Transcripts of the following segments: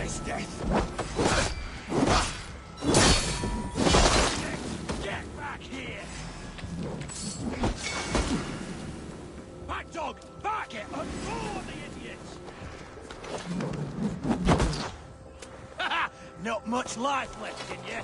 face death. Get back here! Back, dog! Back! Get aboard the idiots! Haha! Not much life left in you.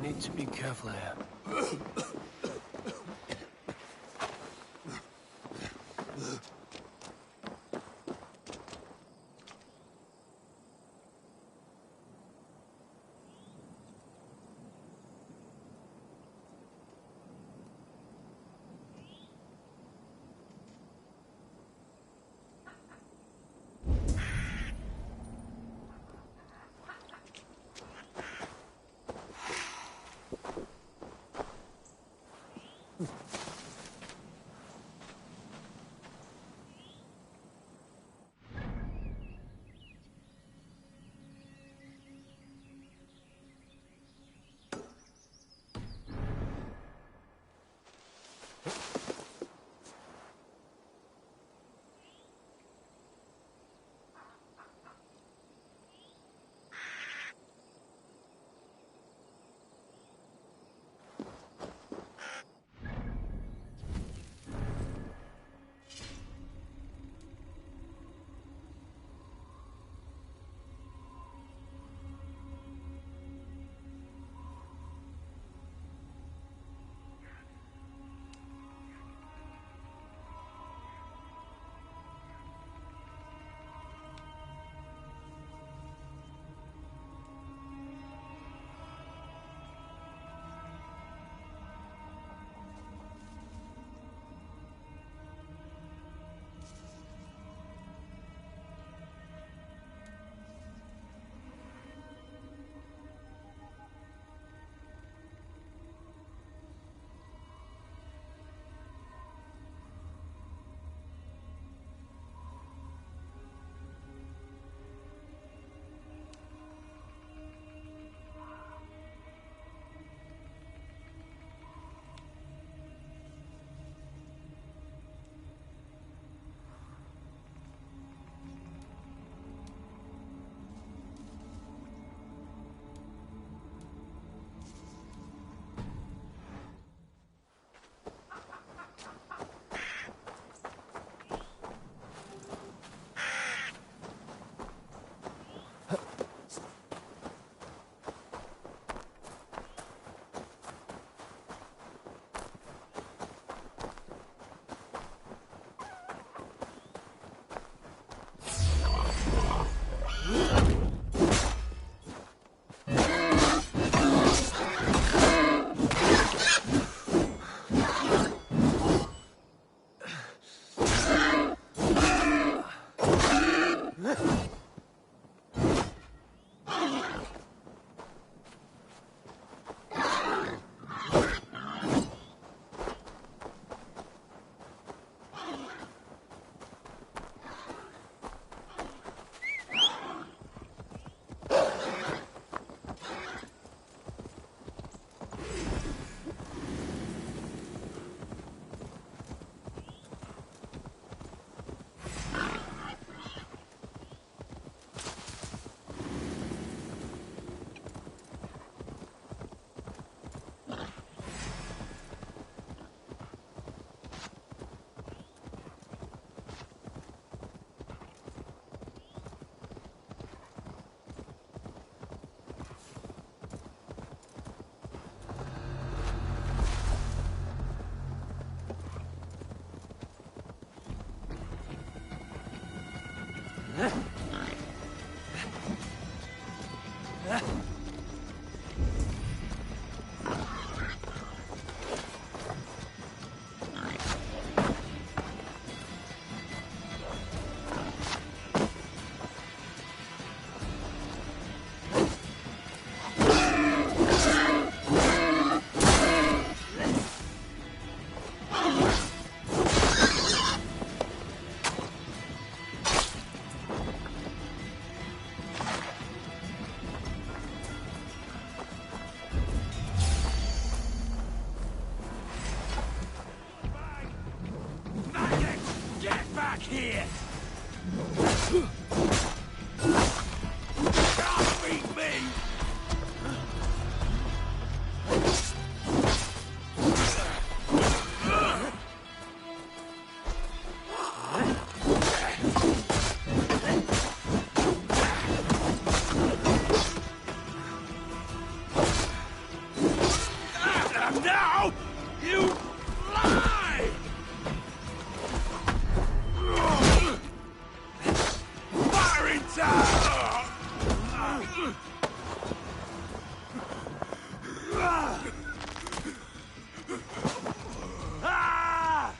Need to be careful here. here! Can't beat me! Now, you lie! Fire in time! Ah!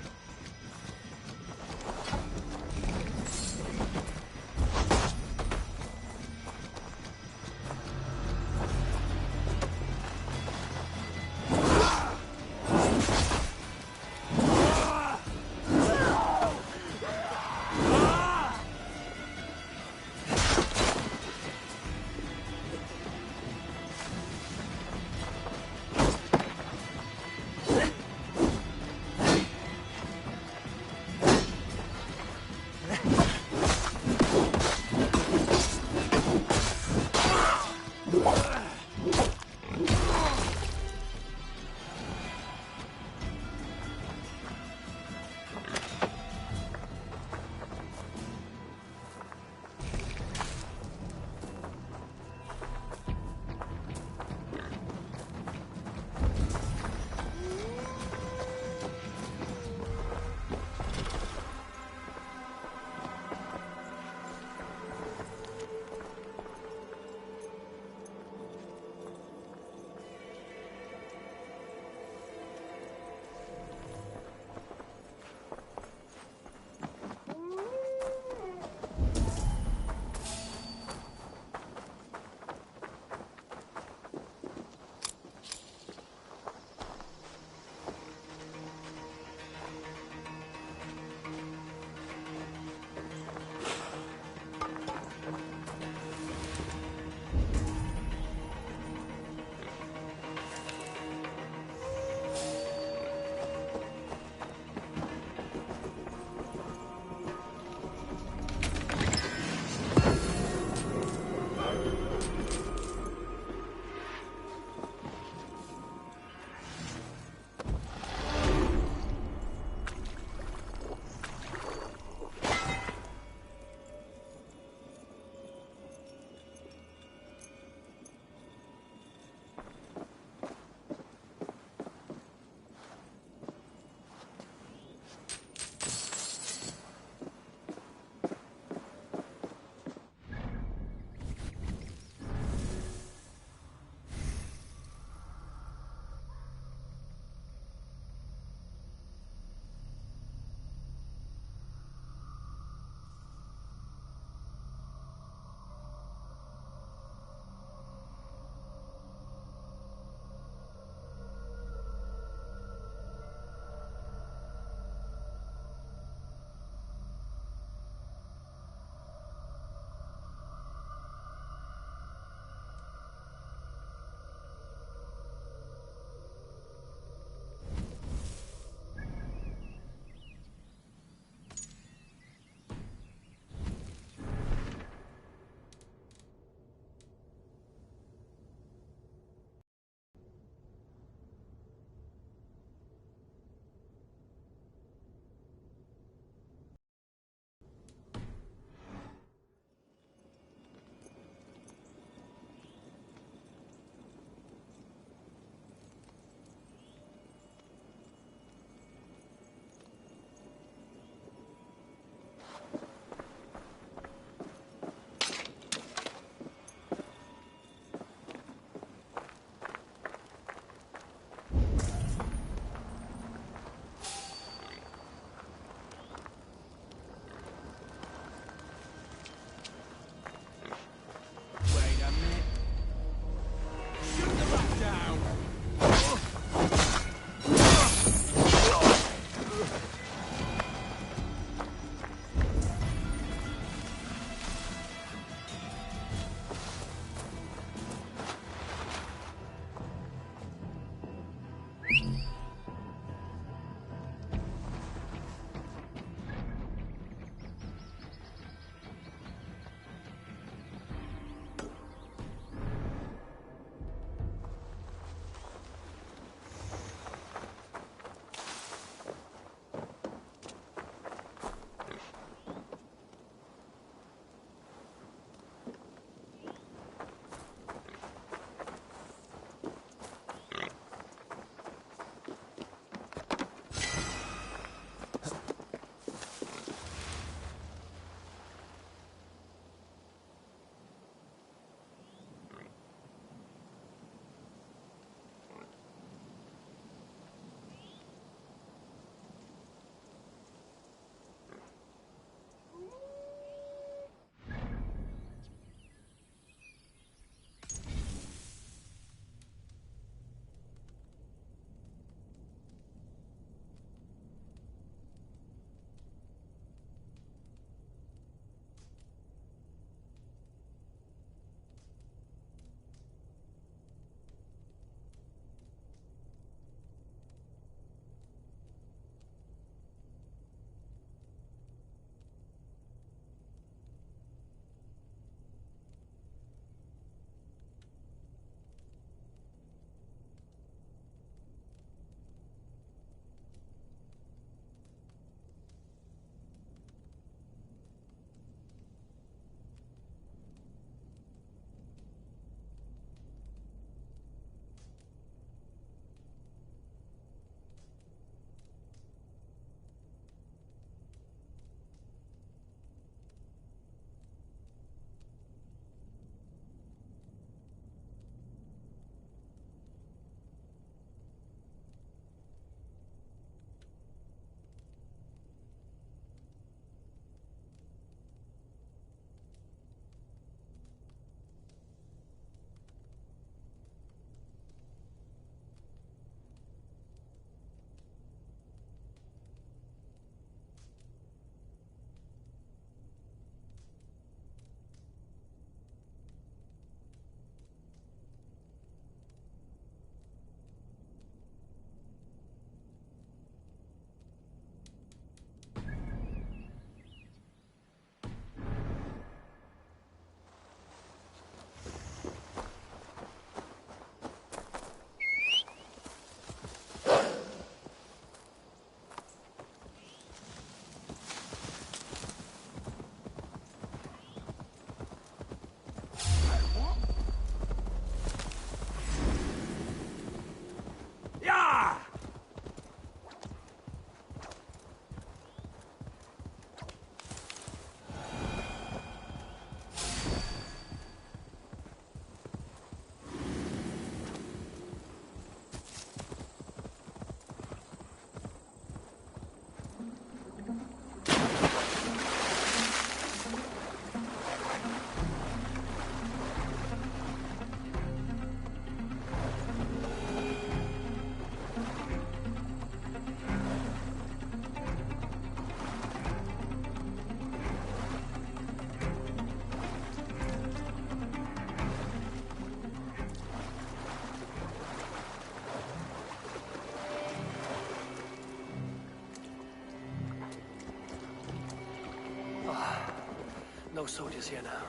No soldiers here now.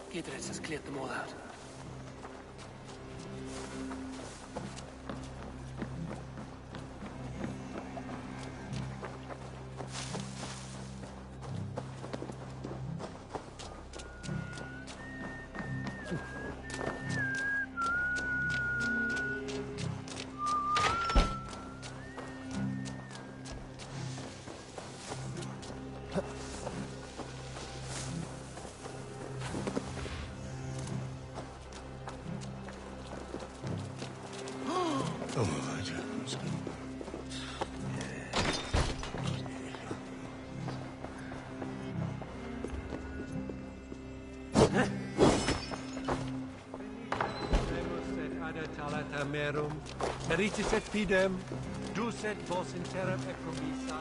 Gidritz has cleared them all out. Merum, eritis et fidem, dus et vos in terram ecomissa,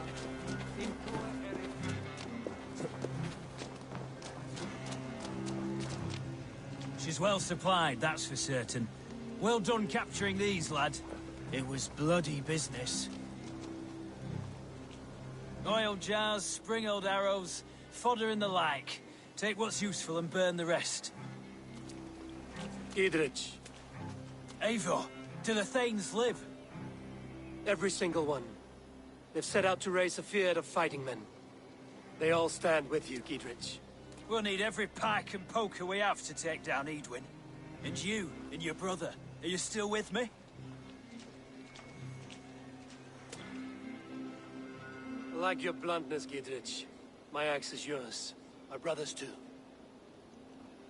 in tua She's well supplied, that's for certain. Well done capturing these, lad. It was bloody business. Oil jars, spring-oiled arrows, fodder and the like. Take what's useful and burn the rest. Gidritz. Eivor, do the Thanes live? Every single one. They've set out to raise a fear of fighting men. They all stand with you, Gidritz. We'll need every pike and poker we have to take down Edwin. And you, and your brother, are you still with me? I like your bluntness, Gidritz. My axe is yours. My brother's too.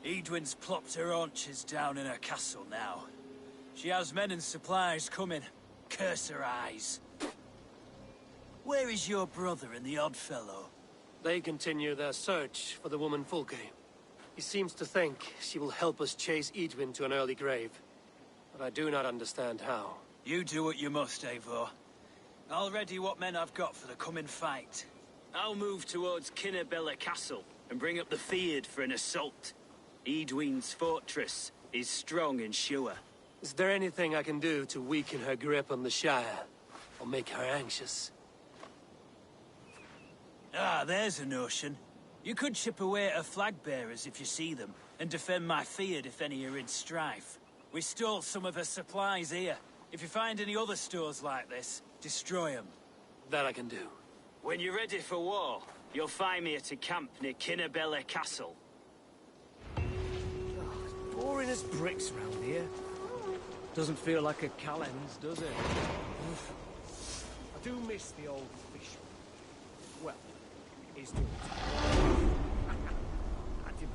Edwin's plopped her haunches down in her castle now. She has men and supplies coming. Curse her eyes. Where is your brother and the odd fellow? They continue their search for the woman Fulke. He seems to think she will help us chase Edwin to an early grave. But I do not understand how. You do what you must, Eivor. I'll ready what men I've got for the coming fight. I'll move towards Kinnabella Castle and bring up the Fyrd for an assault. Edwin's fortress is strong and sure. Is there anything I can do to weaken her grip on the Shire? Or make her anxious? Ah, there's a notion. You could chip away at her flag-bearers if you see them, and defend my Fyrd if any are in strife. We stole some of her supplies here. If you find any other stores like this, destroy them. That I can do. When you're ready for war, you'll find me at a camp near Kinnabella Castle. Boring as bricks round here. Doesn't feel like a Callens, does it? I do miss the old fish. Well, his daughter. I didn't.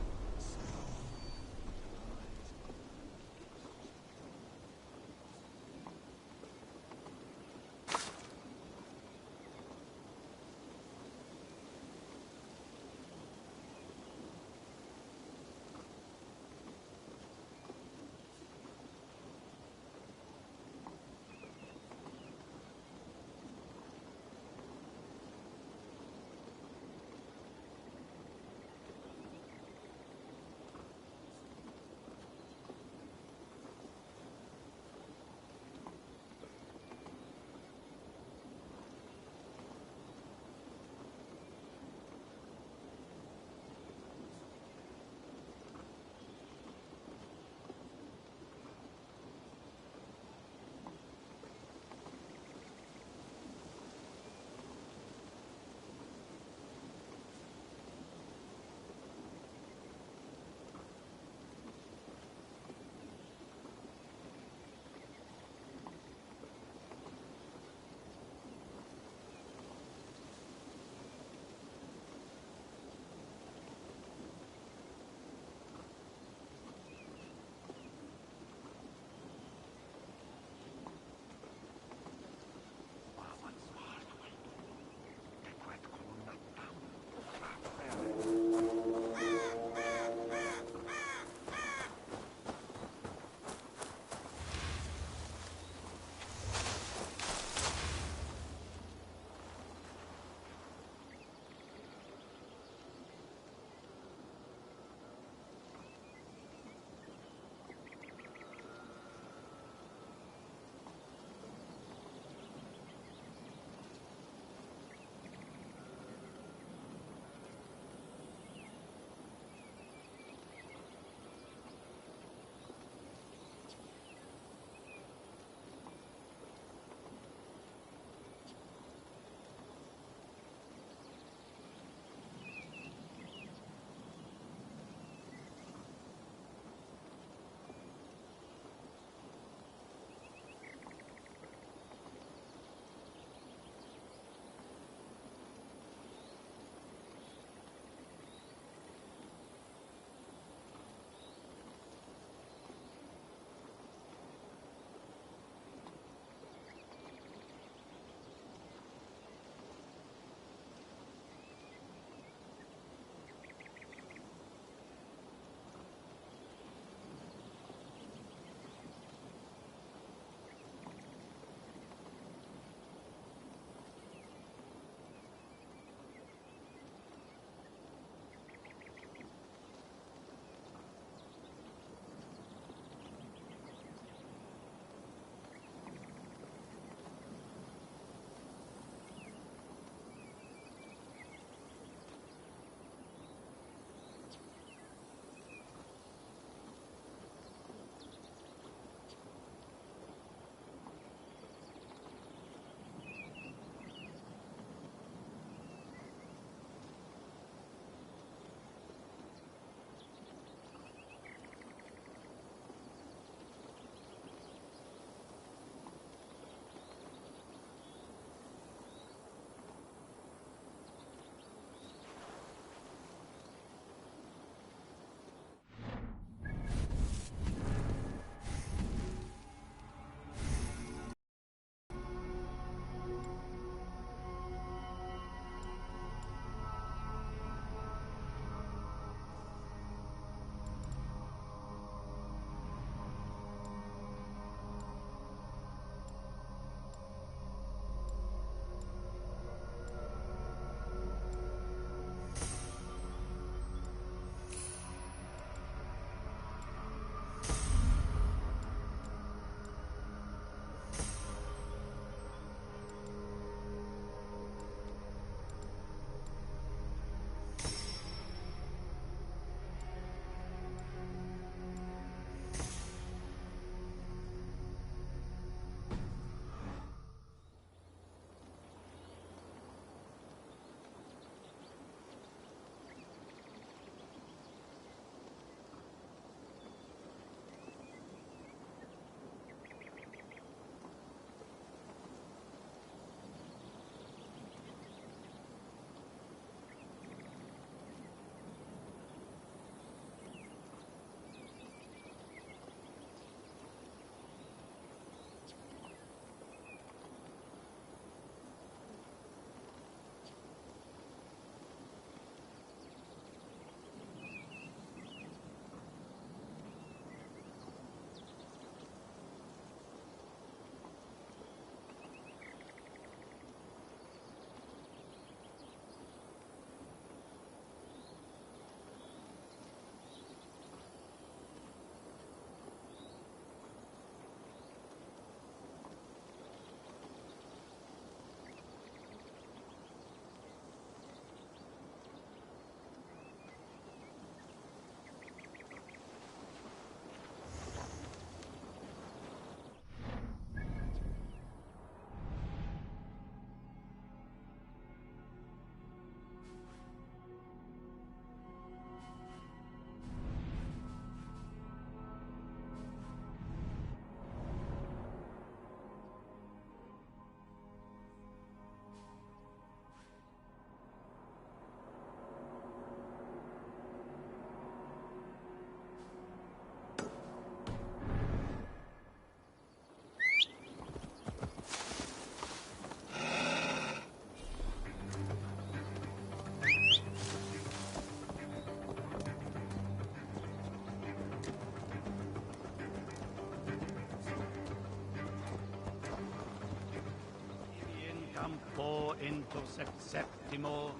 campo into septimo,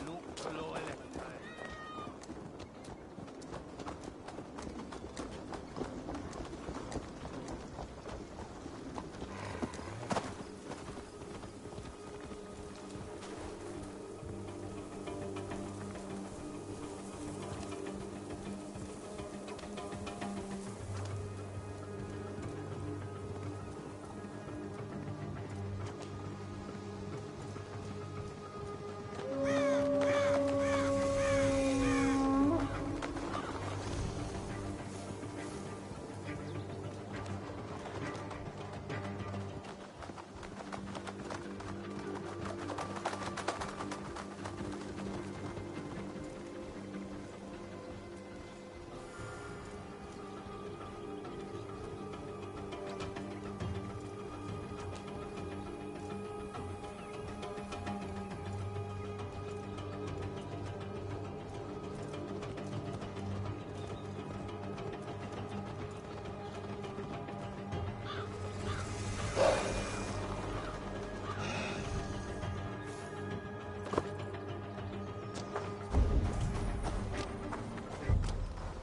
Youknow electai.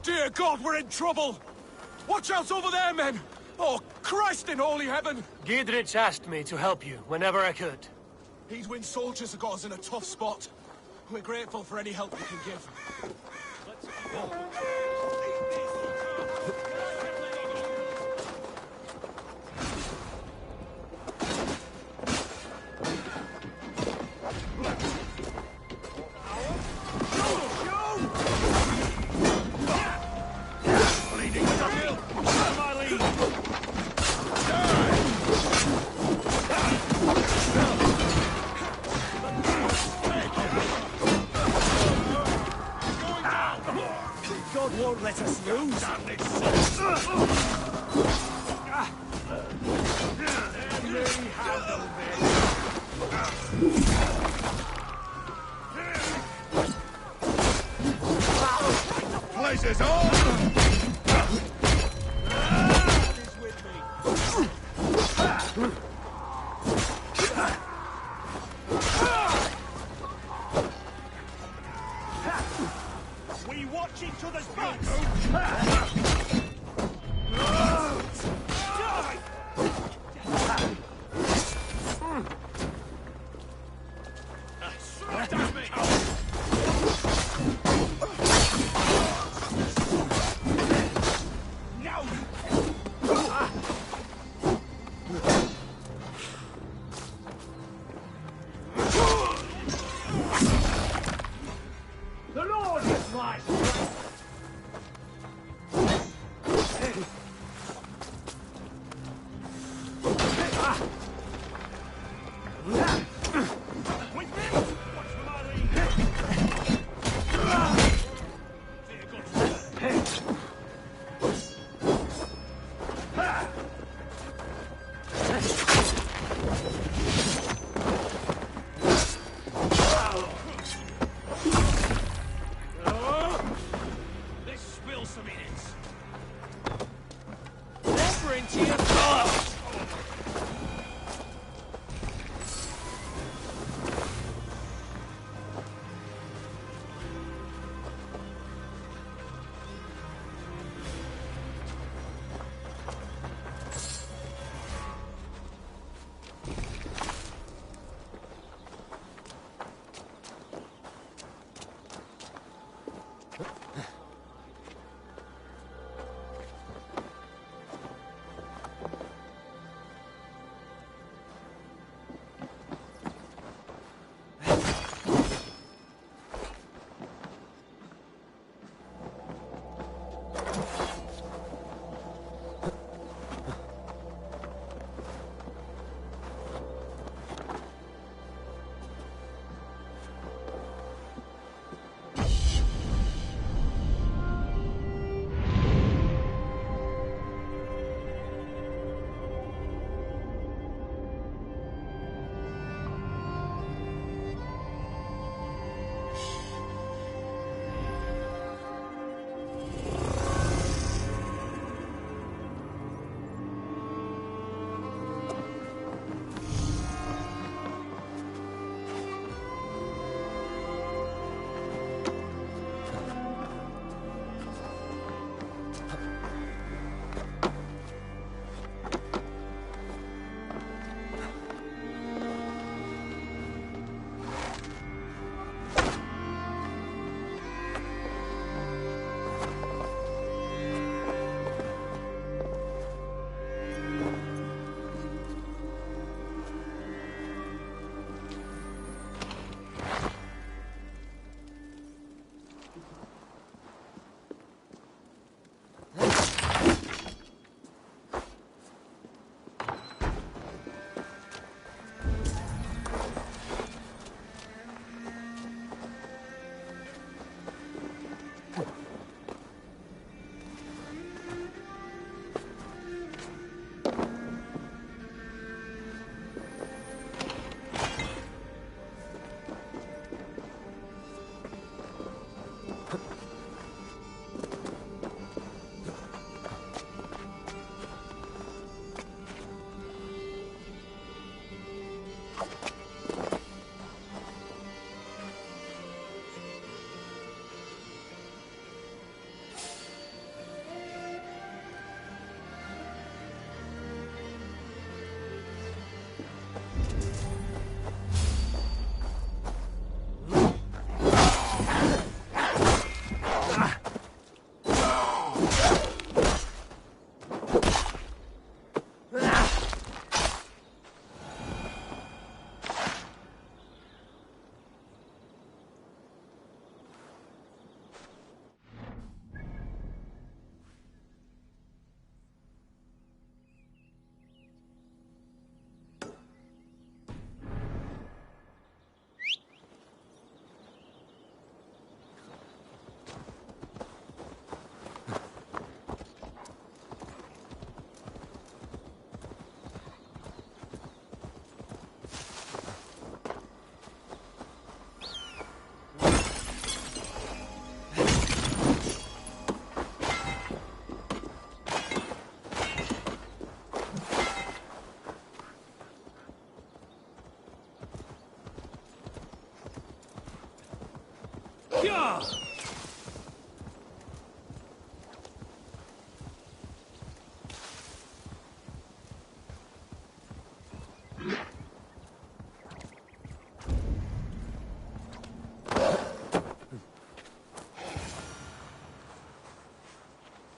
Dear God, we're in trouble! Watch out over there, men! Oh, Christ in holy heaven! Giedrich asked me to help you whenever I could. Eadwin's soldiers have got us in a tough spot. We're grateful for any help we can give. God won't let us lose. Place is on! We watch each other's backs! The Lord is my strength.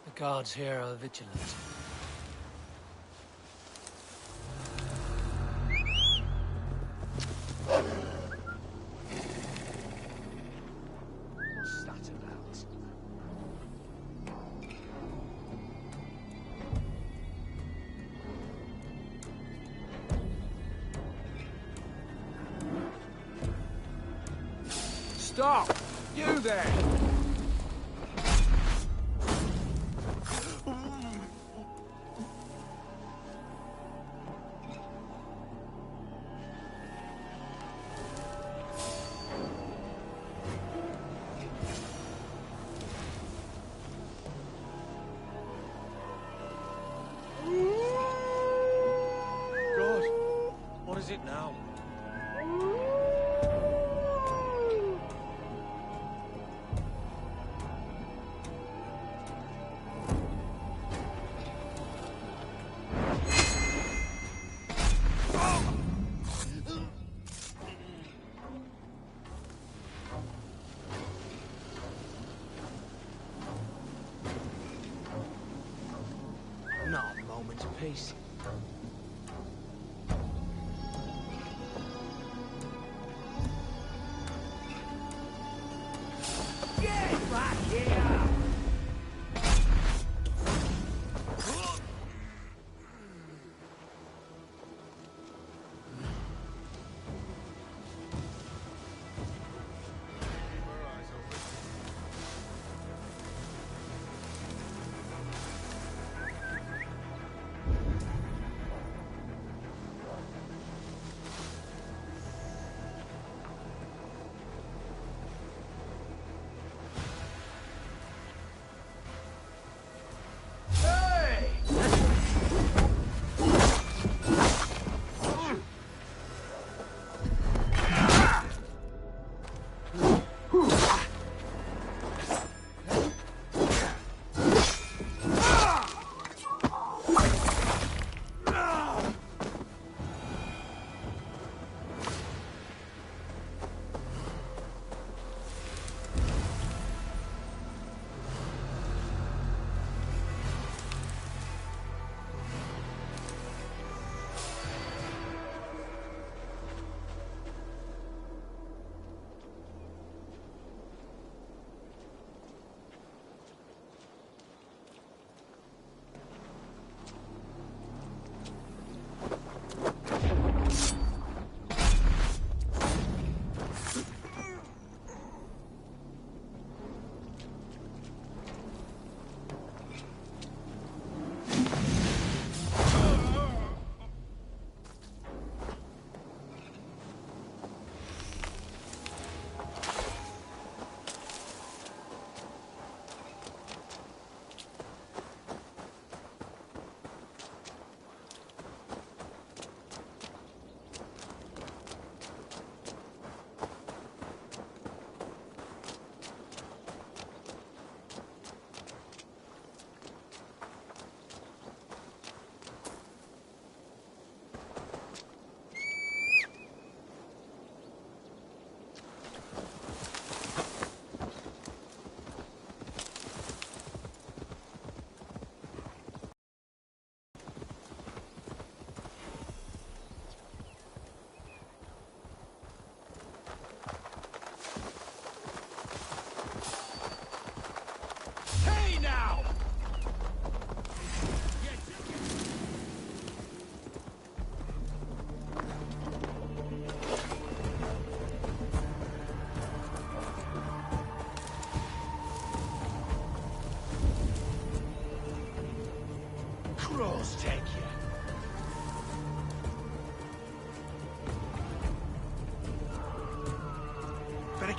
The guards here are vigilant. What's that about? Stop! You there! God, what is it now? Not a moment's peace. Get back here!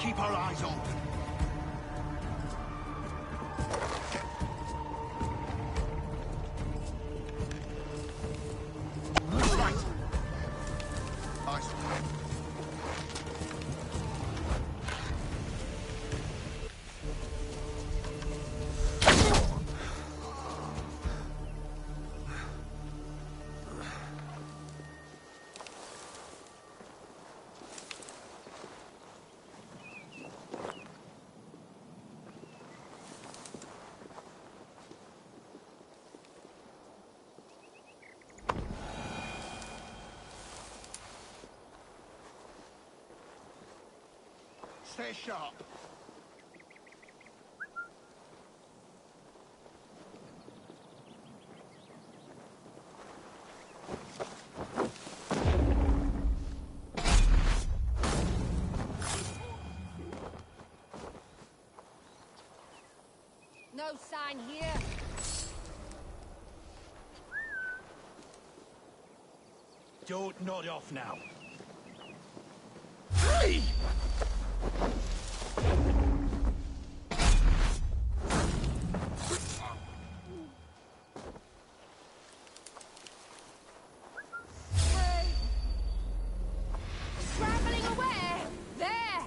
keep our eyes open. Right. Eyes open. Stay sharp. No sign here. Don't nod off now. Hey! Traveling away! There!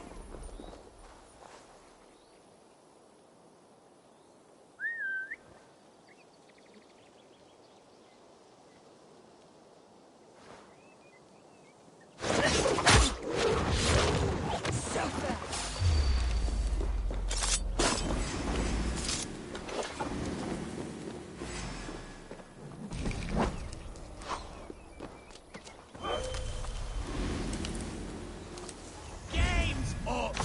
Sofa! Game's up!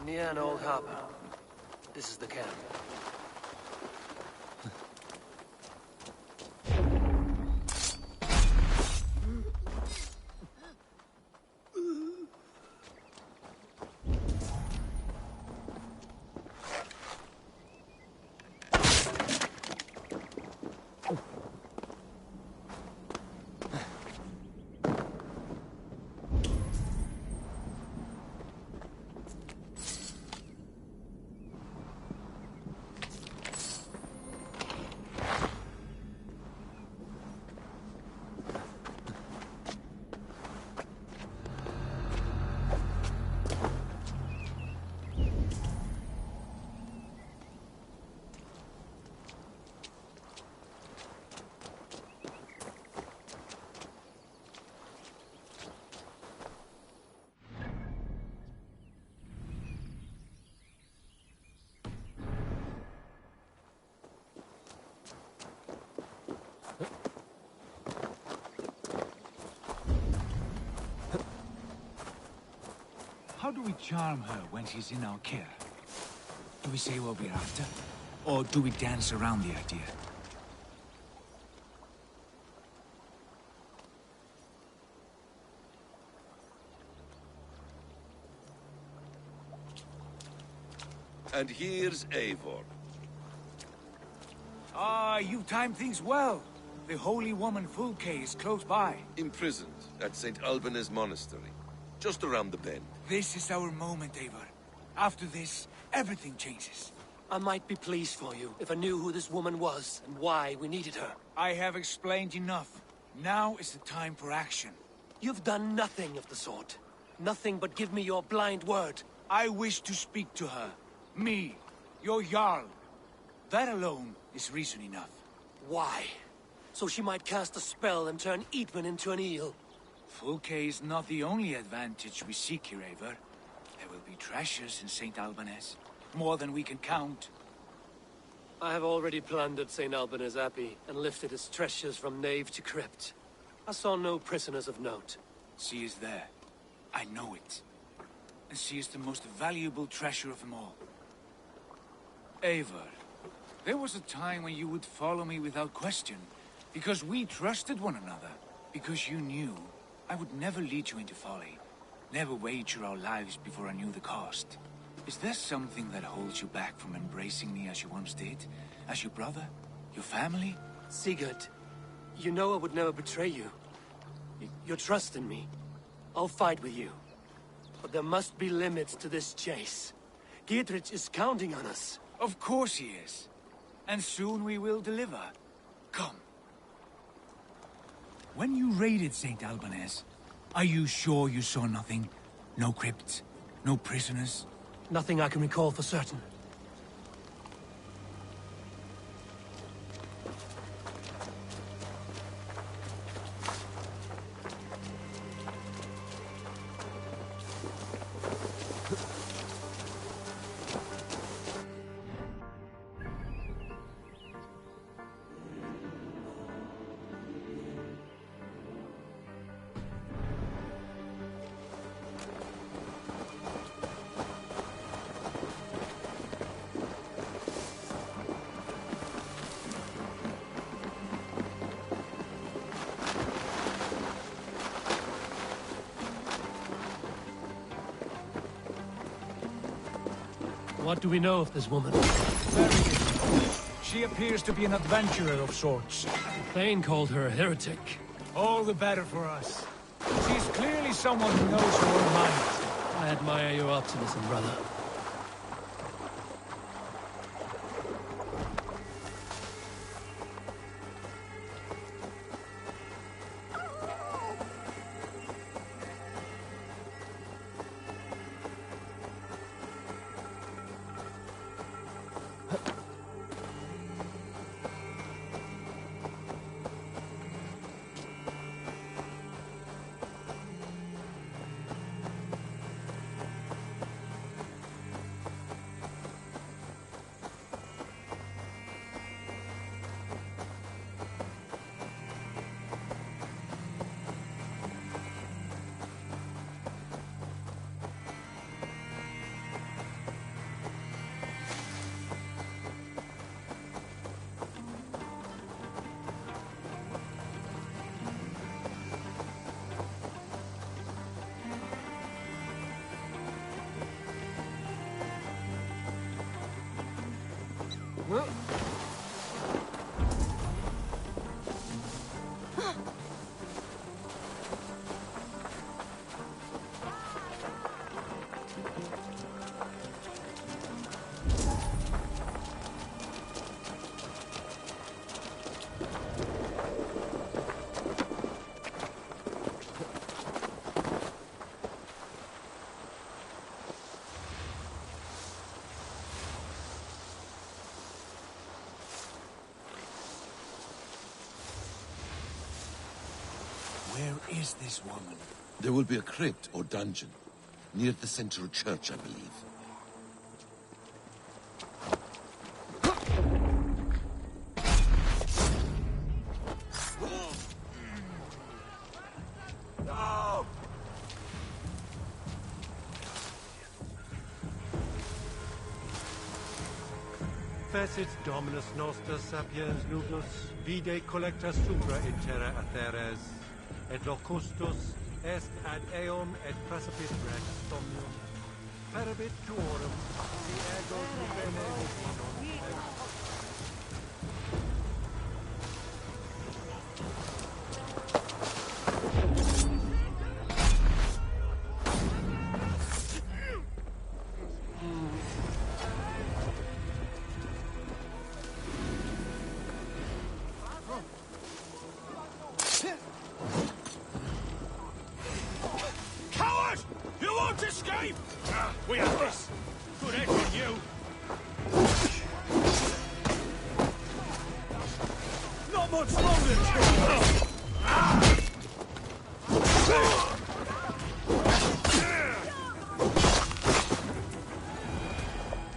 Near an old harbor. This is the camp. How do we charm her when she's in our care? Do we say what we're after? Or do we dance around the idea? And here's Eivor. Ah, you timed things well. The holy woman Fulke is close by. Imprisoned at St. Alban's Monastery. Just around the bend. This is our moment, Eivor. After this, everything changes. I might be pleased for you if I knew who this woman was and why we needed her. I have explained enough. Now is the time for action. You've done nothing of the sort. Nothing but give me your blind word. I wish to speak to her. Me, your Jarl. That alone is reason enough. Why? So she might cast a spell and turn Eatman into an eel. Fulke is not the only advantage we seek here, Eivor. There will be treasures in St. Alban's. More than we can count. I have already plundered St. Alban's Abbey and lifted its treasures from nave to crypt. I saw no prisoners of note. She is there. I know it. And she is the most valuable treasure of them all. Eivor, there was a time when you would follow me without question, because we trusted one another, because you knew I would never lead you into folly. Never wager our lives before I knew the cost. Is there something that holds you back from embracing me as you once did? As your brother? Your family? Sigurd, you know I would never betray you. Your trust in me. I'll fight with you. But there must be limits to this chase. Dietrich is counting on us. Of course he is. And soon we will deliver. Come. When you raided St. Albanese, are you sure you saw nothing? No crypts? No prisoners? Nothing I can recall for certain. What do we know of this woman? Very little. She appears to be an adventurer of sorts. Thane called her a heretic. All the better for us. She's clearly someone who knows her own mind. I admire your optimism, brother. Where is this woman? There will be a crypt or dungeon, near the central church, I believe. Fecit Dominus Noster Sapiens Nuglus, vide collecta supra in terra atheres, et locustus est ad eum et prasapit rex somnium, perabit tuorum, si ego nubene hominum. Escape! We have this! Good head on you! Not much longer, Joe!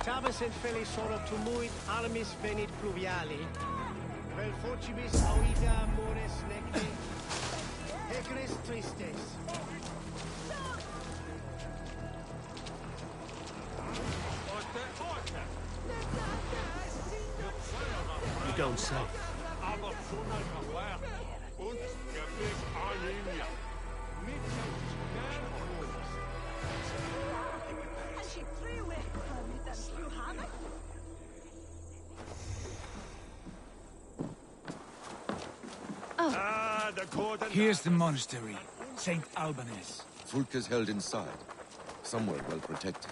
Tabes et felisoro tumuit armis venit pluviali, vel focibis auida mores necte, egres tristes. You don't say. hell? Here's the monastery, St. Albanese. Fulke's held inside, somewhere well protected.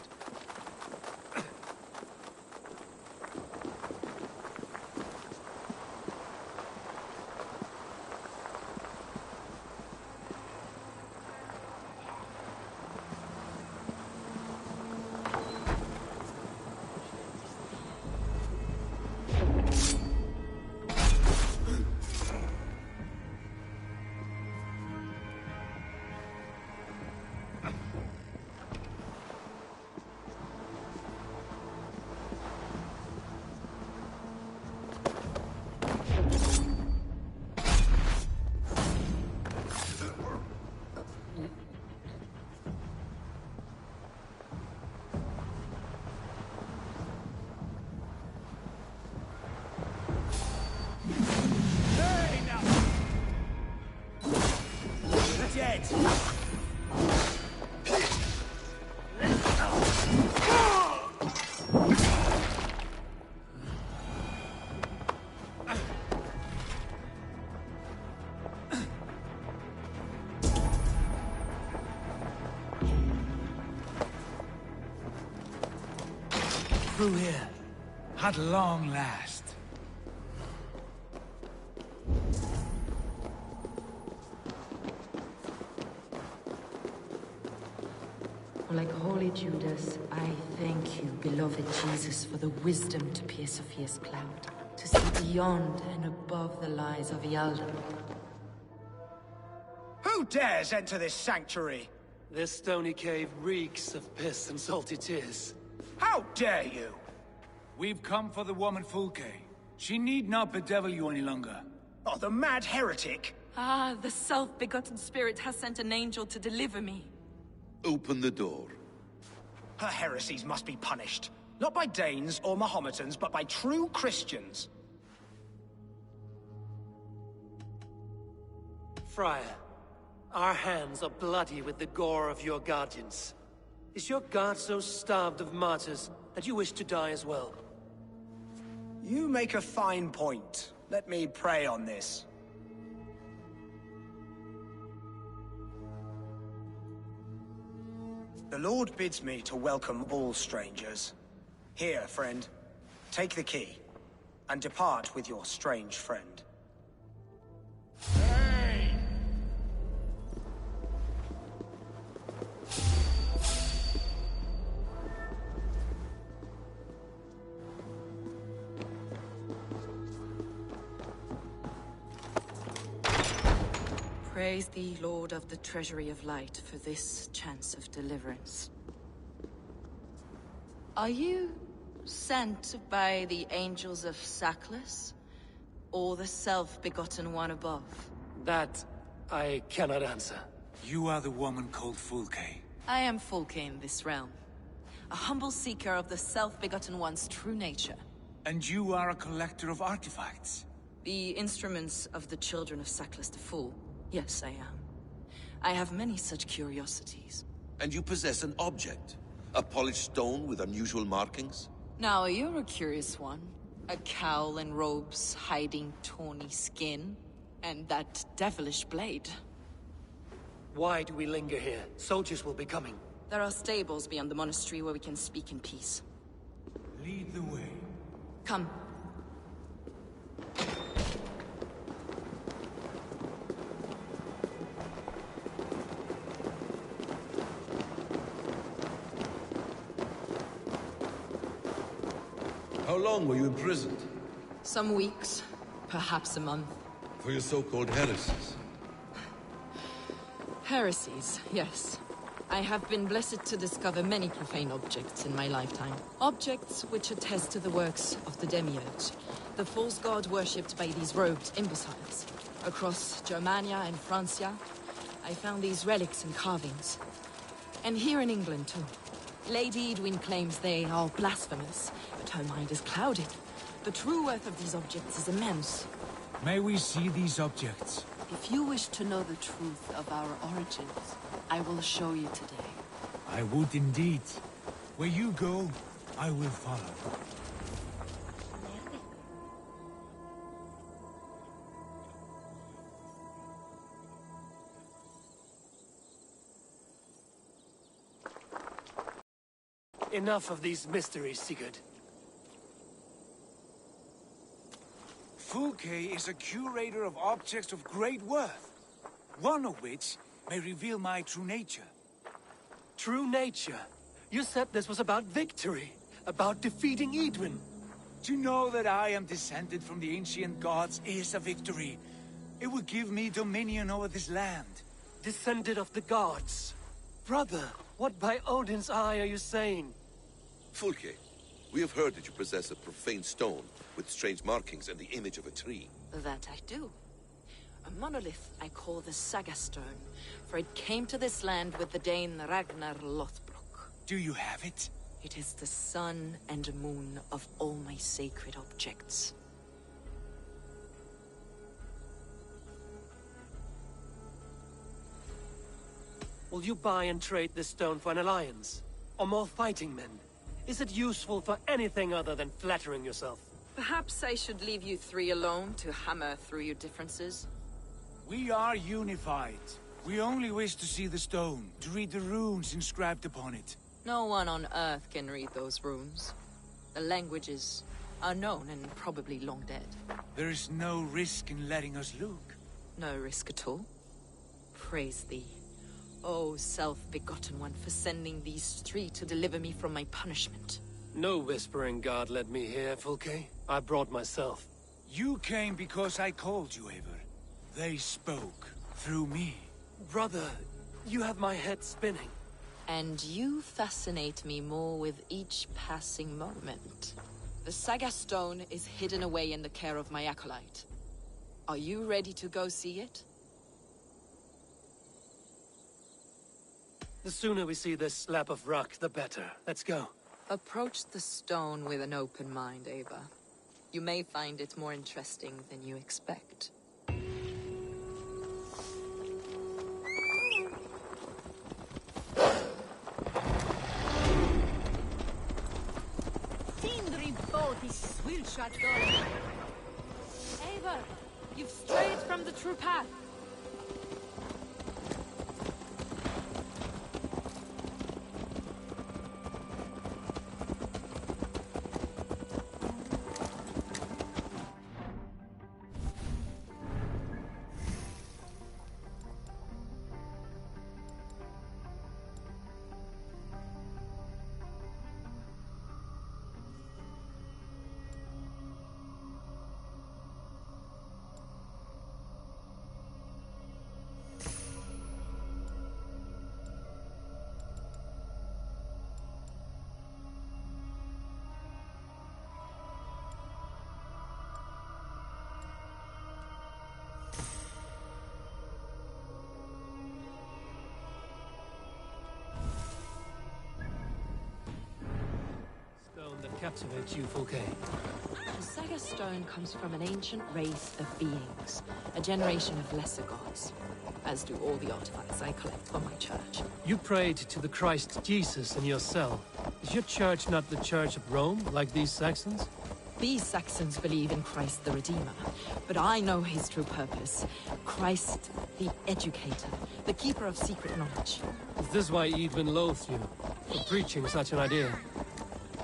Through here. At long last. Like holy Judas, I thank you, beloved Jesus, for the wisdom to pierce a fierce cloud, to see beyond and above the lies of Yalda. Who dares enter this sanctuary? This stony cave reeks of piss and salty tears. How dare you? We've come for the woman Fulke. She need not bedevil you any longer. Oh, the mad heretic! Ah, the self-begotten spirit has sent an angel to deliver me. Open the door. Her heresies must be punished. Not by Danes or Mahometans, but by true Christians. Friar, our hands are bloody with the gore of your guardians. Is your god so starved of martyrs that you wish to die as well? You make a fine point. Let me pray on this. The Lord bids me to welcome all strangers. Here, friend, take the key, and depart with your strange friend. Praise thee, Lord of the Treasury of Light, for this chance of deliverance. Are you sent by the angels of Sackless, or the self-begotten one above? That I cannot answer. You are the woman called Fulke. I am Fulke in this realm, a humble seeker of the self-begotten one's true nature. And you are a collector of artifacts. The instruments of the children of Sackless the Fool. Yes, I am. I have many such curiosities. And you possess an object? A polished stone with unusual markings? Now, you're a curious one. A cowl and robes hiding tawny skin. And that devilish blade. Why do we linger here? Soldiers will be coming. There are stables beyond the monastery where we can speak in peace. Lead the way. Come. How long were you imprisoned? Some weeks, perhaps a month. For your so-called heresies? Heresies, yes. I have been blessed to discover many profane objects in my lifetime. Objects which attest to the works of the Demiurge, the false god worshipped by these robed imbeciles. Across Germania and Francia, I found these relics and carvings. And here in England, too. Lady Edwin claims they are blasphemous, but her mind is clouded. The true worth of these objects is immense. May we see these objects? If you wish to know the truth of our origins, I will show you today. I would indeed. Where you go, I will follow. Enough of these mysteries, Sigurd. Fulke is a curator of objects of great worth, one of which may reveal my true nature. True nature? You said this was about victory, about defeating Edwin. To know that I am descended from the ancient gods is a victory. It will give me dominion over this land. Descended of the gods? Brother, what by Odin's eye are you saying? Fulke, we have heard that you possess a profane stone with strange markings and the image of a tree. That I do. A monolith I call the Saga Stone, for it came to this land with the Dane Ragnar Lothbrok. Do you have it? It is the sun and moon of all my sacred objects. Will you buy and trade this stone for an alliance? Or more fighting men? Is it useful for anything other than flattering yourself? Perhaps I should leave you three alone to hammer through your differences? We are unified. We only wish to see the stone, to read the runes inscribed upon it. No one on Earth can read those runes. The language is unknown and probably long dead. There is no risk in letting us look. No risk at all. Praise thee, O self-begotten one, for sending these three to deliver me from my punishment. No whispering god led me here, Fulke. I brought myself. You came because I called you, Eivor. They spoke through me. Brother, you have my head spinning. And you fascinate me more with each passing moment. The Saga Stone is hidden away in the care of my acolyte. Are you ready to go see it? The sooner we see this slab of rock, the better. Let's go. Approach the stone with an open mind, Ava. You may find it more interesting than you expect. Ava, you've strayed from the true path. That captivates you, Fulke. The Saga Stone comes from an ancient race of beings, a generation of lesser gods, as do all the artifacts I collect for my church. You prayed to the Christ Jesus in your cell. Is your church not the Church of Rome, like these Saxons? These Saxons believe in Christ the Redeemer, but I know his true purpose. Christ the Educator, the keeper of secret knowledge. Is this why Edwin loathed you, for preaching such an idea?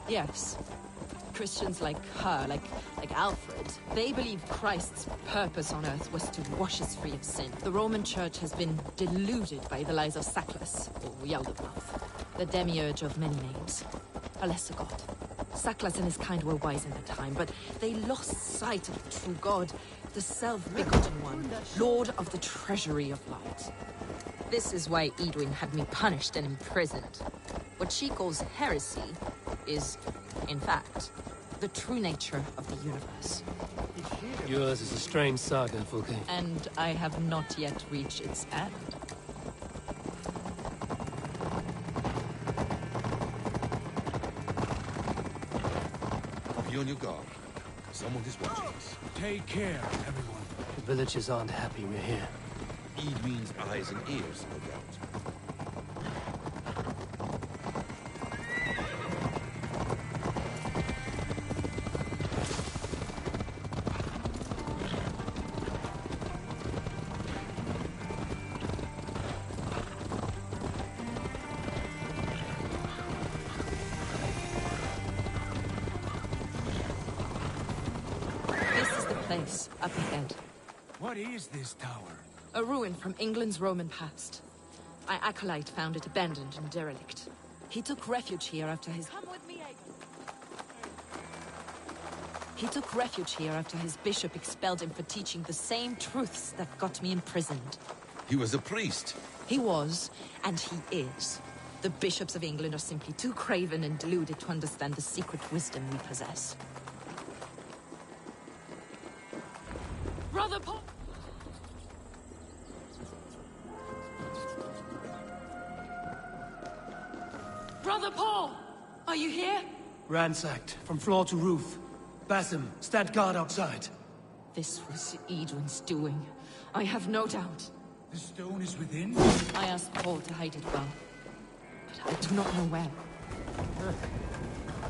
Yes. Christians like her, like Alfred, they believe Christ's purpose on earth was to wash us free of sin. The Roman Church has been deluded by the lies of Saklas, or Yaldabaoth, the demiurge of many names, a lesser god. Saklas and his kind were wise in their time, but they lost sight of the true God, the self-begotten one, Lord of the treasury of light. This is why Edwin had me punished and imprisoned. What she calls heresy is, in fact, the true nature of the universe. Yours is a strange saga, Fulke. And I have not yet reached its end. Be on your guard. Someone is watching us. Take care, everyone. The villagers aren't happy we're here. Edwin's eyes and ears, no doubt. this, up ahead. What is this tower? A ruin from England's Roman past. My acolyte found it abandoned and derelict. He took refuge here after his... Come with me, Aegon. He took refuge here after his bishop expelled him for teaching the same truths that got me imprisoned. He was a priest. He was, and he is. The bishops of England are simply too craven and deluded to understand the secret wisdom we possess. Brother Paul! Brother Paul! Are you here? Ransacked, from floor to roof. Basim, stand guard outside. This was Edwin's doing. I have no doubt. The stone is within? I asked Paul to hide it well, but I do not know where.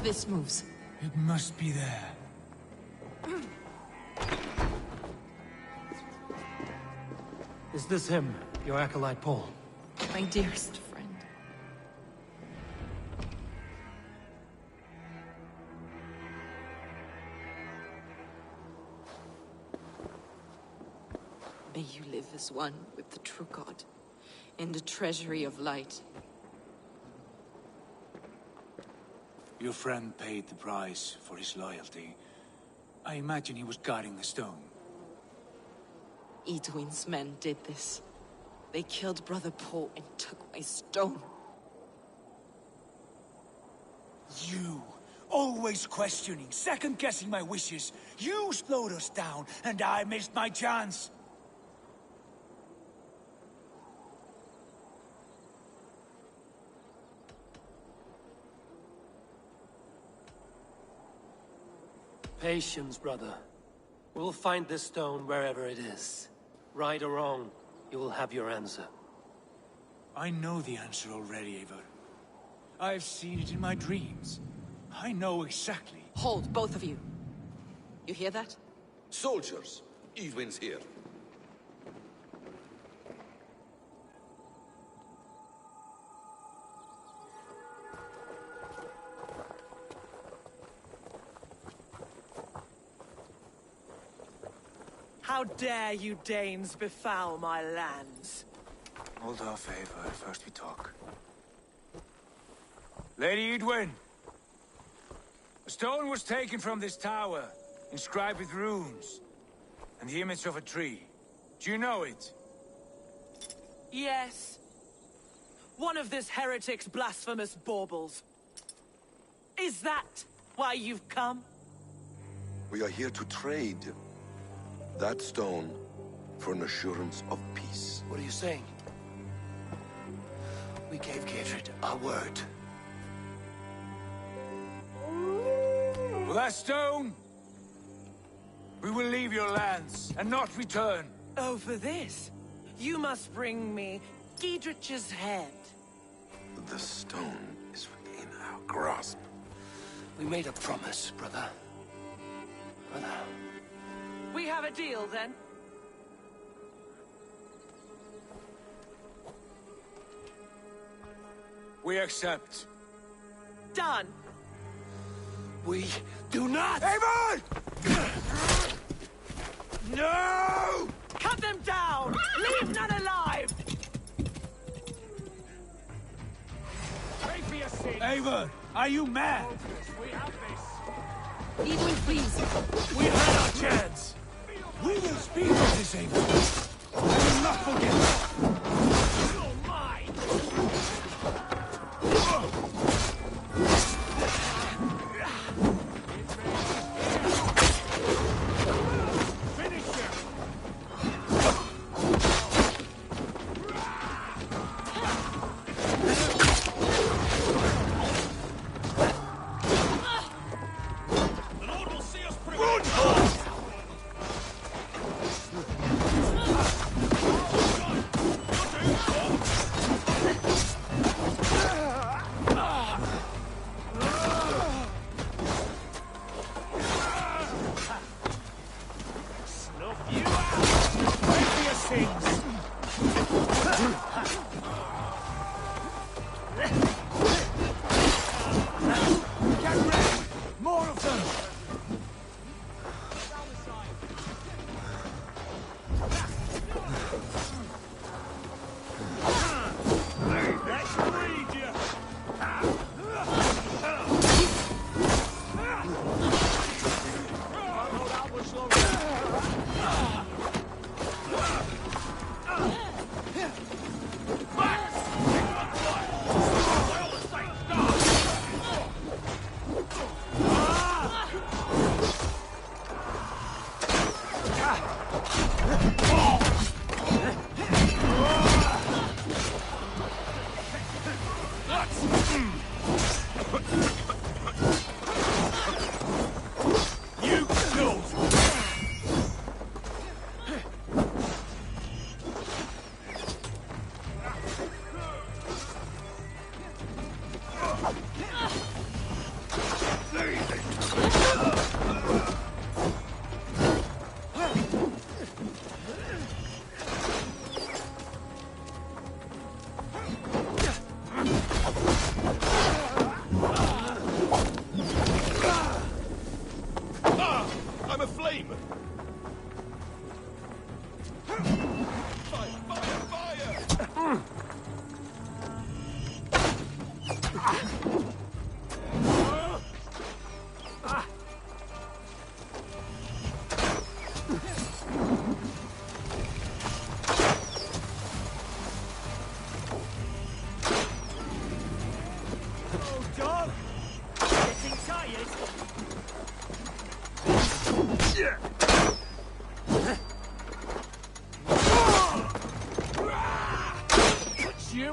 This moves. It must be there. Is this him, your acolyte Paul? My dearest friend. May you live as one with the true God, in the treasury of light. Your friend paid the price for his loyalty. I imagine he was guarding the stone. Edwin's men did this. They killed Brother Paul and took my stone. You, always questioning, second-guessing my wishes. You slowed us down, and I missed my chance. Patience, brother. We'll find this stone wherever it is. Right or wrong, you will have your answer. I know the answer already, Eivor. I've seen it in my dreams. I know exactly. Hold, both of you. You hear that? Soldiers, Edwin's here. How dare you Danes befoul my lands? Hold off, Eivor. First we talk. Lady Edwin! A stone was taken from this tower, inscribed with runes, and the image of a tree. Do you know it? Yes. One of this heretic's blasphemous baubles. Is that why you've come? We are here to trade that stone for an assurance of peace. What are you saying? We gave Gatred our word. For that stone, we will leave your lands and not return. Oh, for this? You must bring me Giedrich's head. The stone is within our grasp. We made a promise, brother. Brother. We have a deal, then? We accept. Done. We do not! Eivor! No! Cut them down! Leave none alive! Pray for your sins! Eivor, are you mad? We have this. Edwin, please! We had our chance! We will speak of this, Eivor. I will not forget that. You're mine!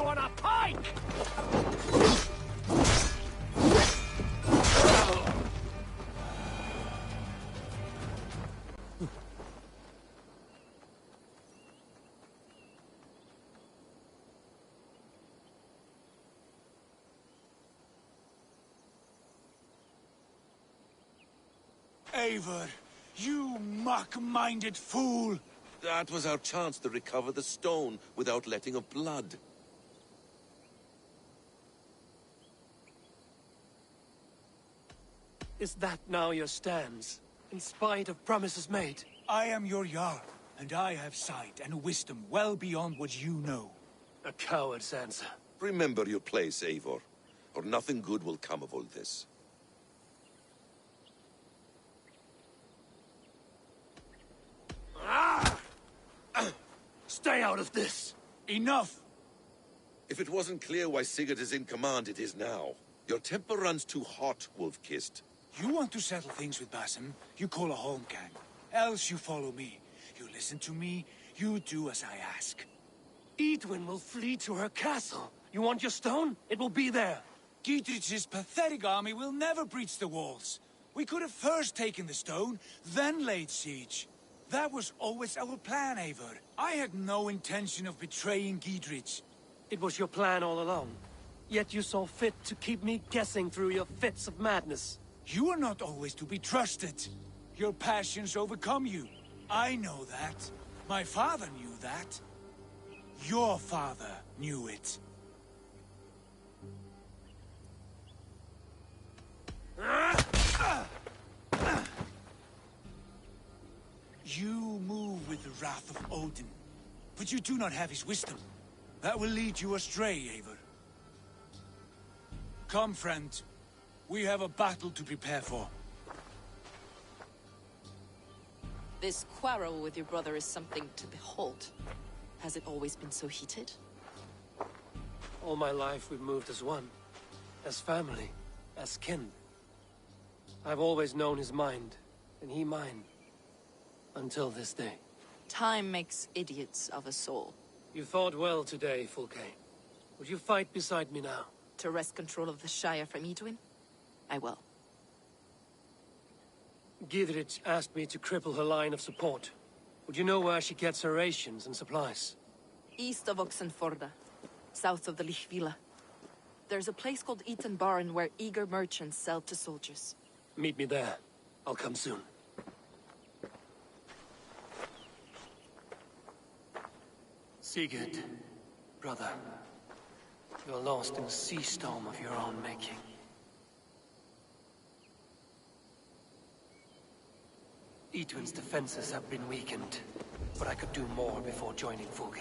on a pike! Eivor, you muck-minded fool! That was our chance to recover the stone without letting of blood. Is that now your stance, in spite of promises made? I am your Jarl, and I have sight and wisdom well beyond what you know. A coward's answer. Remember your place, Eivor, or nothing good will come of all this. Stay out of this! Enough! If it wasn't clear why Sigurd is in command, it is now. Your temper runs too hot, Wolf-Kissed. You want to settle things with Basim, you call a holmgang. Else you follow me. You listen to me, you do as I ask. Edwin will flee to her castle. You want your stone? It will be there. Dietrich's pathetic army will never breach the walls. We could have first taken the stone, then laid siege. That was always our plan, Eivor. I had no intention of betraying Dietrich. It was your plan all along. Yet you saw fit to keep me guessing through your fits of madness. You are not always to be trusted. Your passions overcome you. I know that. My father knew that. Your father knew it. You move with the wrath of Odin, but you do not have his wisdom. That will lead you astray, Eivor. Come, friend. We have a battle to prepare for. This quarrel with your brother is something to behold. Has it always been so heated? All my life we've moved as one. As family. As kin. I've always known his mind, and he mine. Until this day. Time makes idiots of us all. You fought well today, Fulke. Would you fight beside me now? To wrest control of the Shire from Edwin? I will. Gidrich asked me to cripple her line of support. Would you know where she gets her rations and supplies? East of Oxenforda, south of the Lichvila. There's a place called Eaton Barn where eager merchants sell to soldiers. Meet me there. I'll come soon. Sigurd, brother, you're lost in a sea storm of your own making. Edwin's defenses have been weakened, but I could do more before joining Fulke.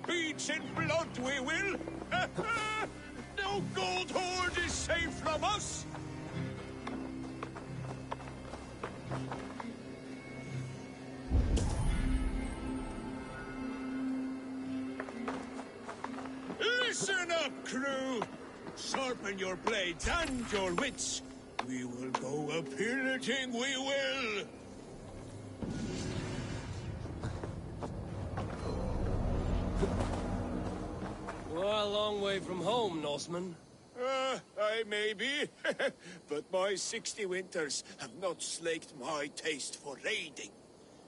beach in blood we will! No gold hoard is safe from us! Listen up, crew! Sharpen your blades and your wits. We will go a-pillaging, we will! We're a long way from home, Norseman. I may be, but my 60 winters have not slaked my taste for raiding.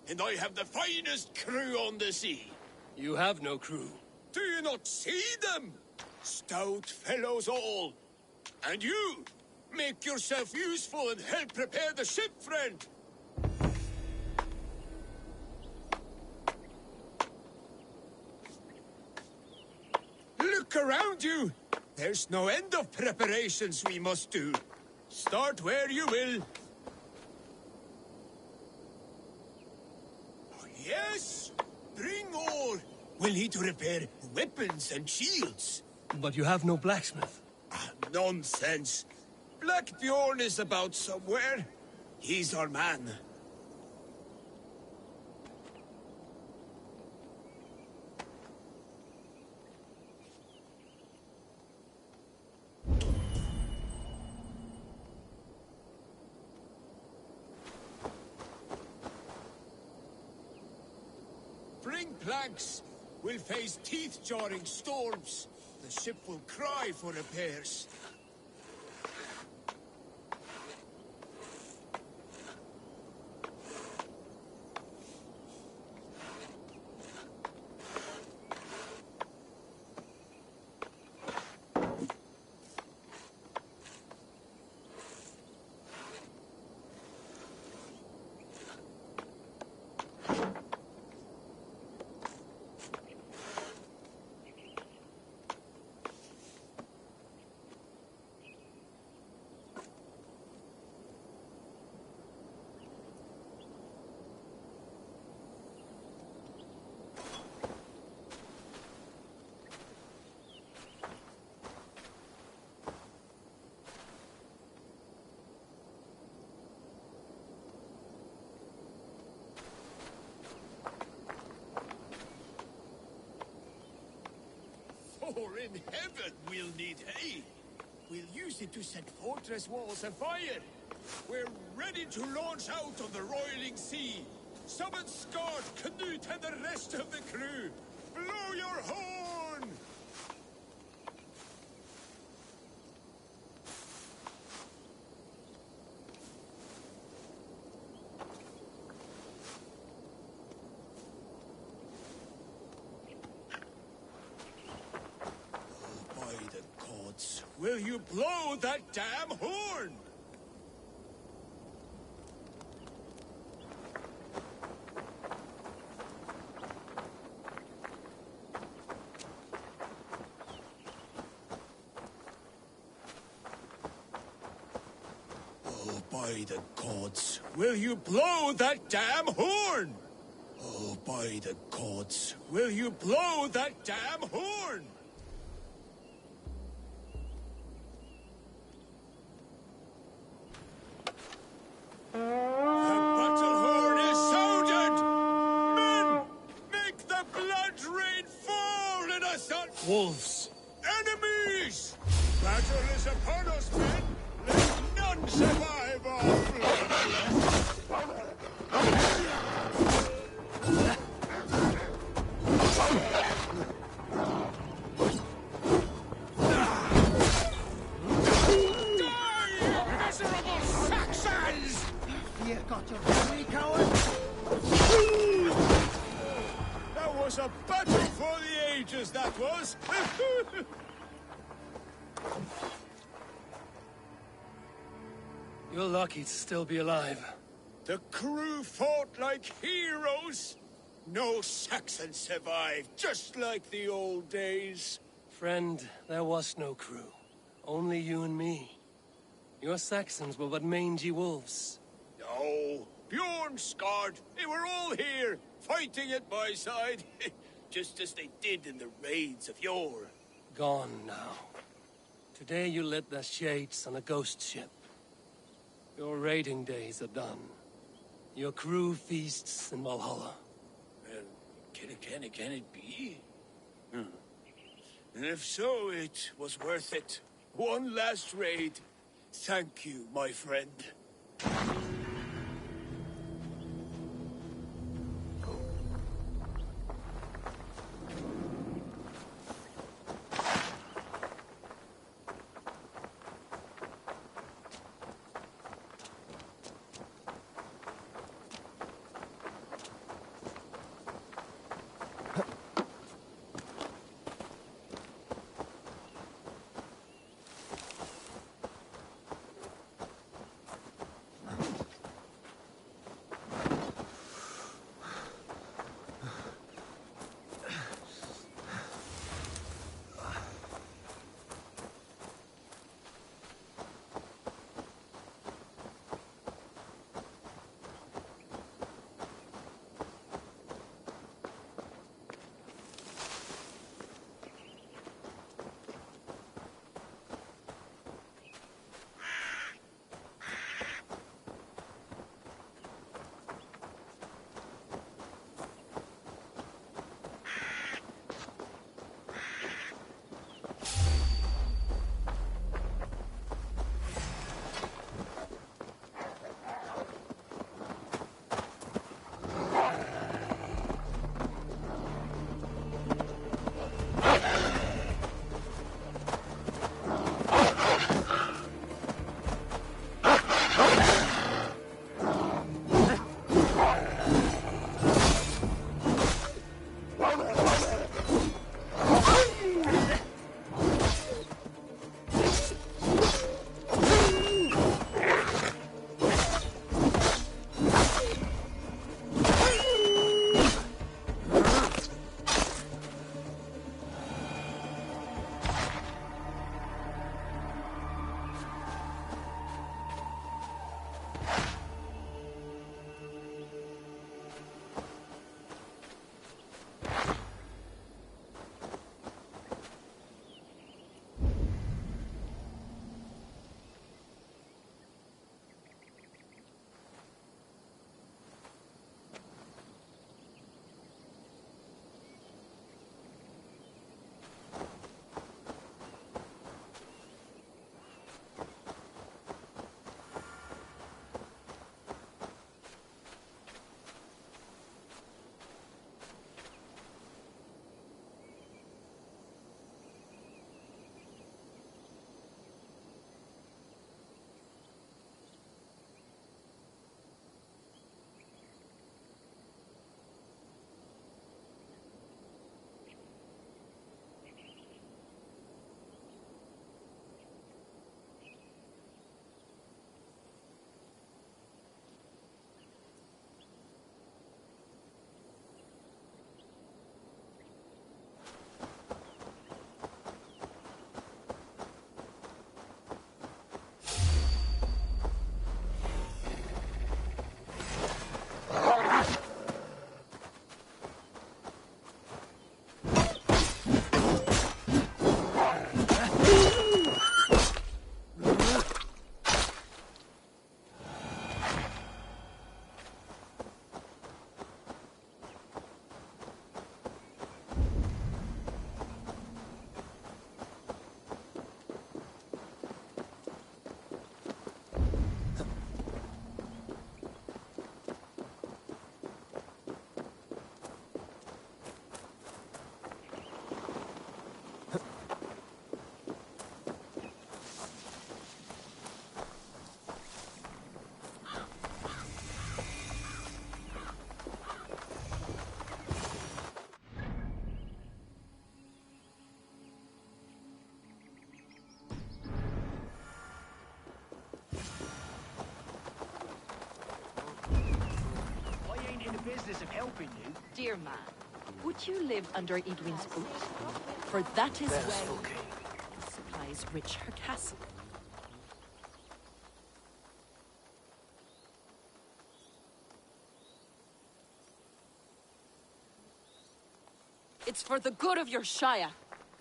And I have the finest crew on the sea. You have no crew. Do you not see them? Stout fellows all. And you, make yourself useful and help prepare the ship, friend. Look around you. There's no end of preparations we must do. Start where you will. Oh, yes, bring all. We'll need to repair weapons and shields. But you have no blacksmith. Nonsense. Black Bjorn is about somewhere. He's our man. Bring planks. We'll face teeth-jarring storms. The ship will cry for repairs. For in heaven we'll need hay. We'll use it to set fortress walls afire. We're ready to launch out on the roiling sea. Summon Skard, Knut, and the rest of the crew. Blow your horn! Will you blow that damn horn? Oh, by the gods. Will you blow that damn horn? Oh, by the gods. Will you blow that damn horn? Wolves! Enemies! Battle is upon us, men! Let none survive our blood! Die, you miserable Saxons! You got your belly, coward? That was a battle for the ages, that was! You're lucky to still be alive. The crew fought like heroes! No Saxon survived, just like the old days. Friend, there was no crew. Only you and me. Your Saxons were but mangy wolves. No, Bjorn, Skard, they were all here, fighting at my side. just as they did in the raids of yore. Gone now. Today you led the Shades on a ghost ship. Your raiding days are done. Your crew feasts in Valhalla. Well, can it be? And if so, it was worth it. One last raid. Thank you, my friend. business of helping you. Dear man, would you live under Idwin's boot? For that is where supplies rich her castle. It's for the good of your Shire.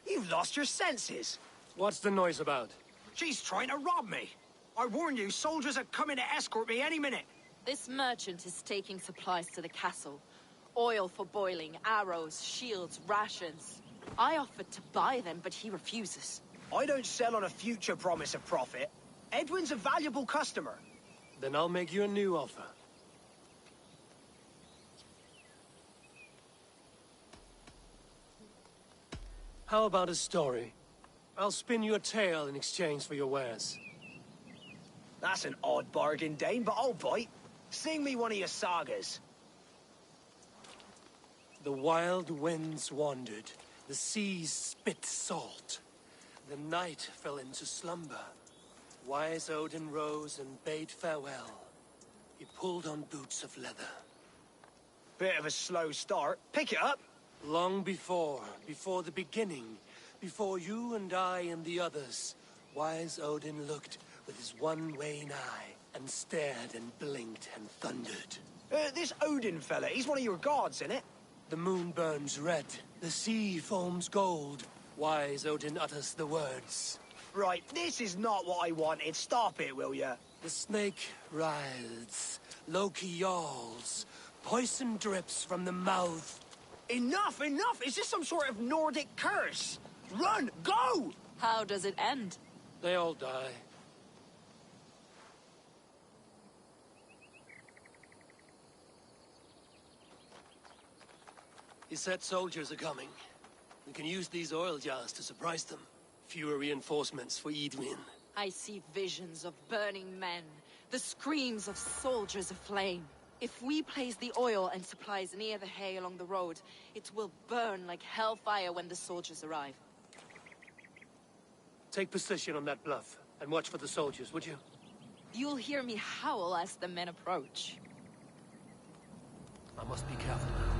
You've lost your senses. What's the noise about? She's trying to rob me. I warn you, soldiers are coming to escort me any minute. This merchant is taking supplies to the castle. Oil for boiling, arrows, shields, rations. I offered to buy them, but he refuses. I don't sell on a future promise of profit. Edwin's a valuable customer. Then I'll make you a new offer. How about a story? I'll spin you a tale in exchange for your wares. That's an odd bargain, Dane, but I'll bite. Sing me one of your sagas. The wild winds wandered, the seas spit salt. The night fell into slumber. Wise Odin rose and bade farewell. He pulled on boots of leather. Bit of a slow start. Pick it up. Long before the beginning, before you and I and the others, Wise Odin looked with his one-wane eye and stared and blinked and thundered. This Odin fella, he's one of your gods, innit? The moon burns red, the sea foams gold. Wise Odin utters the words. Right, this is not what I wanted. Stop it, will ya? The snake writhes, Loki yawls, poison drips from the mouth. Enough, enough! Is this some sort of Nordic curse? Run! Go! How does it end? They all die. He said soldiers are coming. We can use these oil jars to surprise them. Fewer reinforcements for Edwin. I see visions of burning men, the screams of soldiers aflame. If we place the oil and supplies near the hay along the road, it will burn like hellfire when the soldiers arrive. Take position on that bluff, and watch for the soldiers, would you? You'll hear me howl as the men approach. I must be careful now.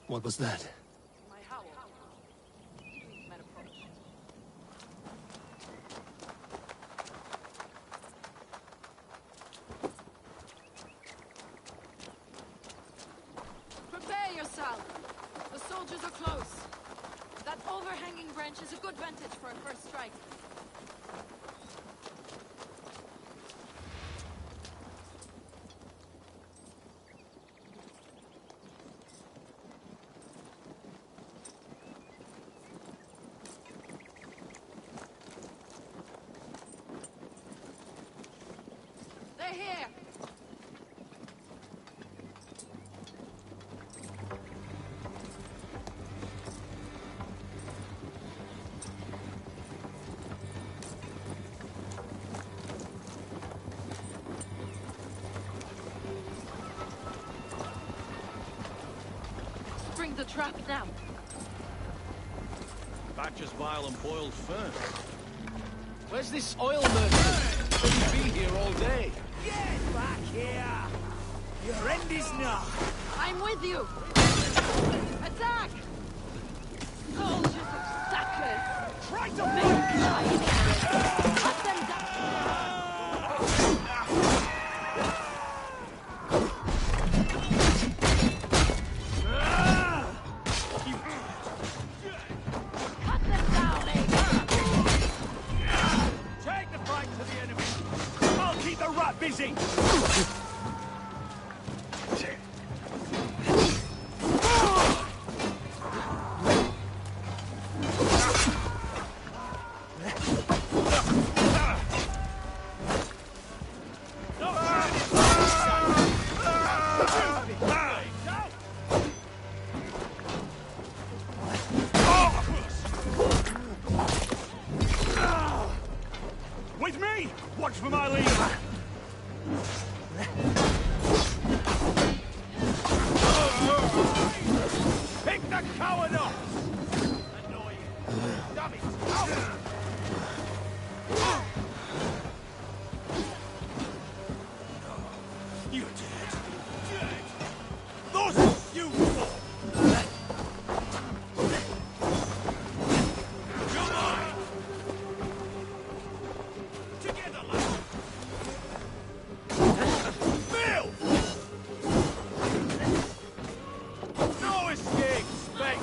What was that? My howl. Men approach. Prepare yourself. The soldiers are close. That overhanging branch is a good vantage for a first strike. They're here! Spring the trap now. Batcher's vial and boiled fern. Where's this oil merchant? Couldn't be here all day. Get back here! Your end is nigh. I'm with you! Attack! Soldiers of suckers! Try to make Cut them down! Cut them down, Take the fight to the enemy! I'll keep the rat busy! You're dead. Dead. Those are you. Come on. Together, lad. Bill. No escape, Spec.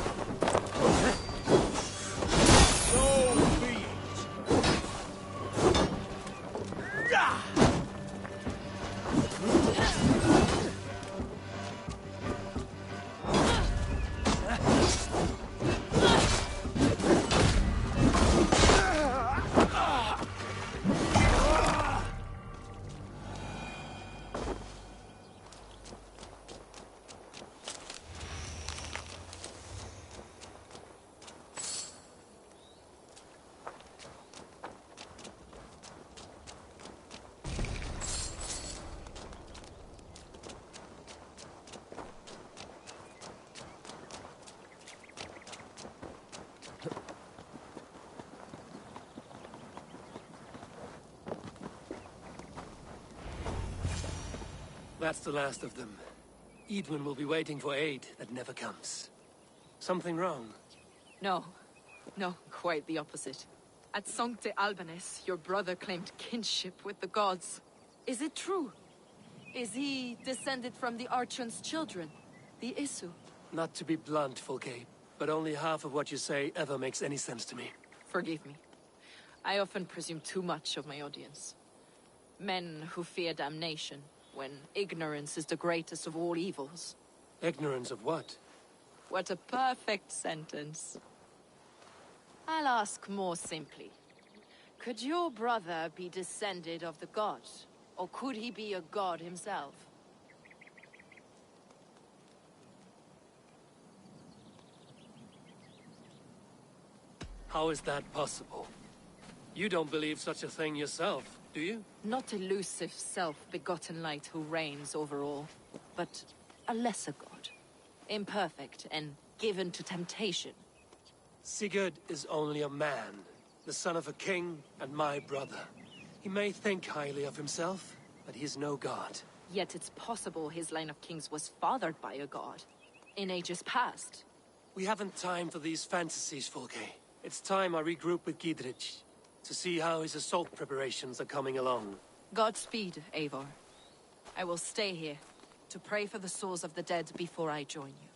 So be it. Ah! That's the last of them. Edwin will be waiting for aid that never comes. Something wrong? No. No, quite the opposite. At Sancte Albanus, your brother claimed kinship with the gods. Is it true? Is he descended from the Archon's children, the ICYYOU? Not to be blunt, Fulke, but only half of what you say ever makes any sense to me. Forgive me. I often presume too much of my audience. Men who fear damnation, when ignorance is the greatest of all evils. Ignorance of what? What a perfect sentence. I'll ask more simply. Could your brother be descended of the gods? Or could he be a god himself? How is that possible? You don't believe such a thing yourself, do you? Not elusive self-begotten light who reigns over all, but a lesser god. Imperfect and given to temptation. Sigurd is only a man, the son of a king and my brother. He may think highly of himself, but he is no god. Yet it's possible his line of kings was fathered by a god, in ages past. We haven't time for these fantasies, Fulke. It's time I regroup with Gidrich, to see how his assault preparations are coming along. Godspeed, Eivor. I will stay here, to pray for the souls of the dead before I join you.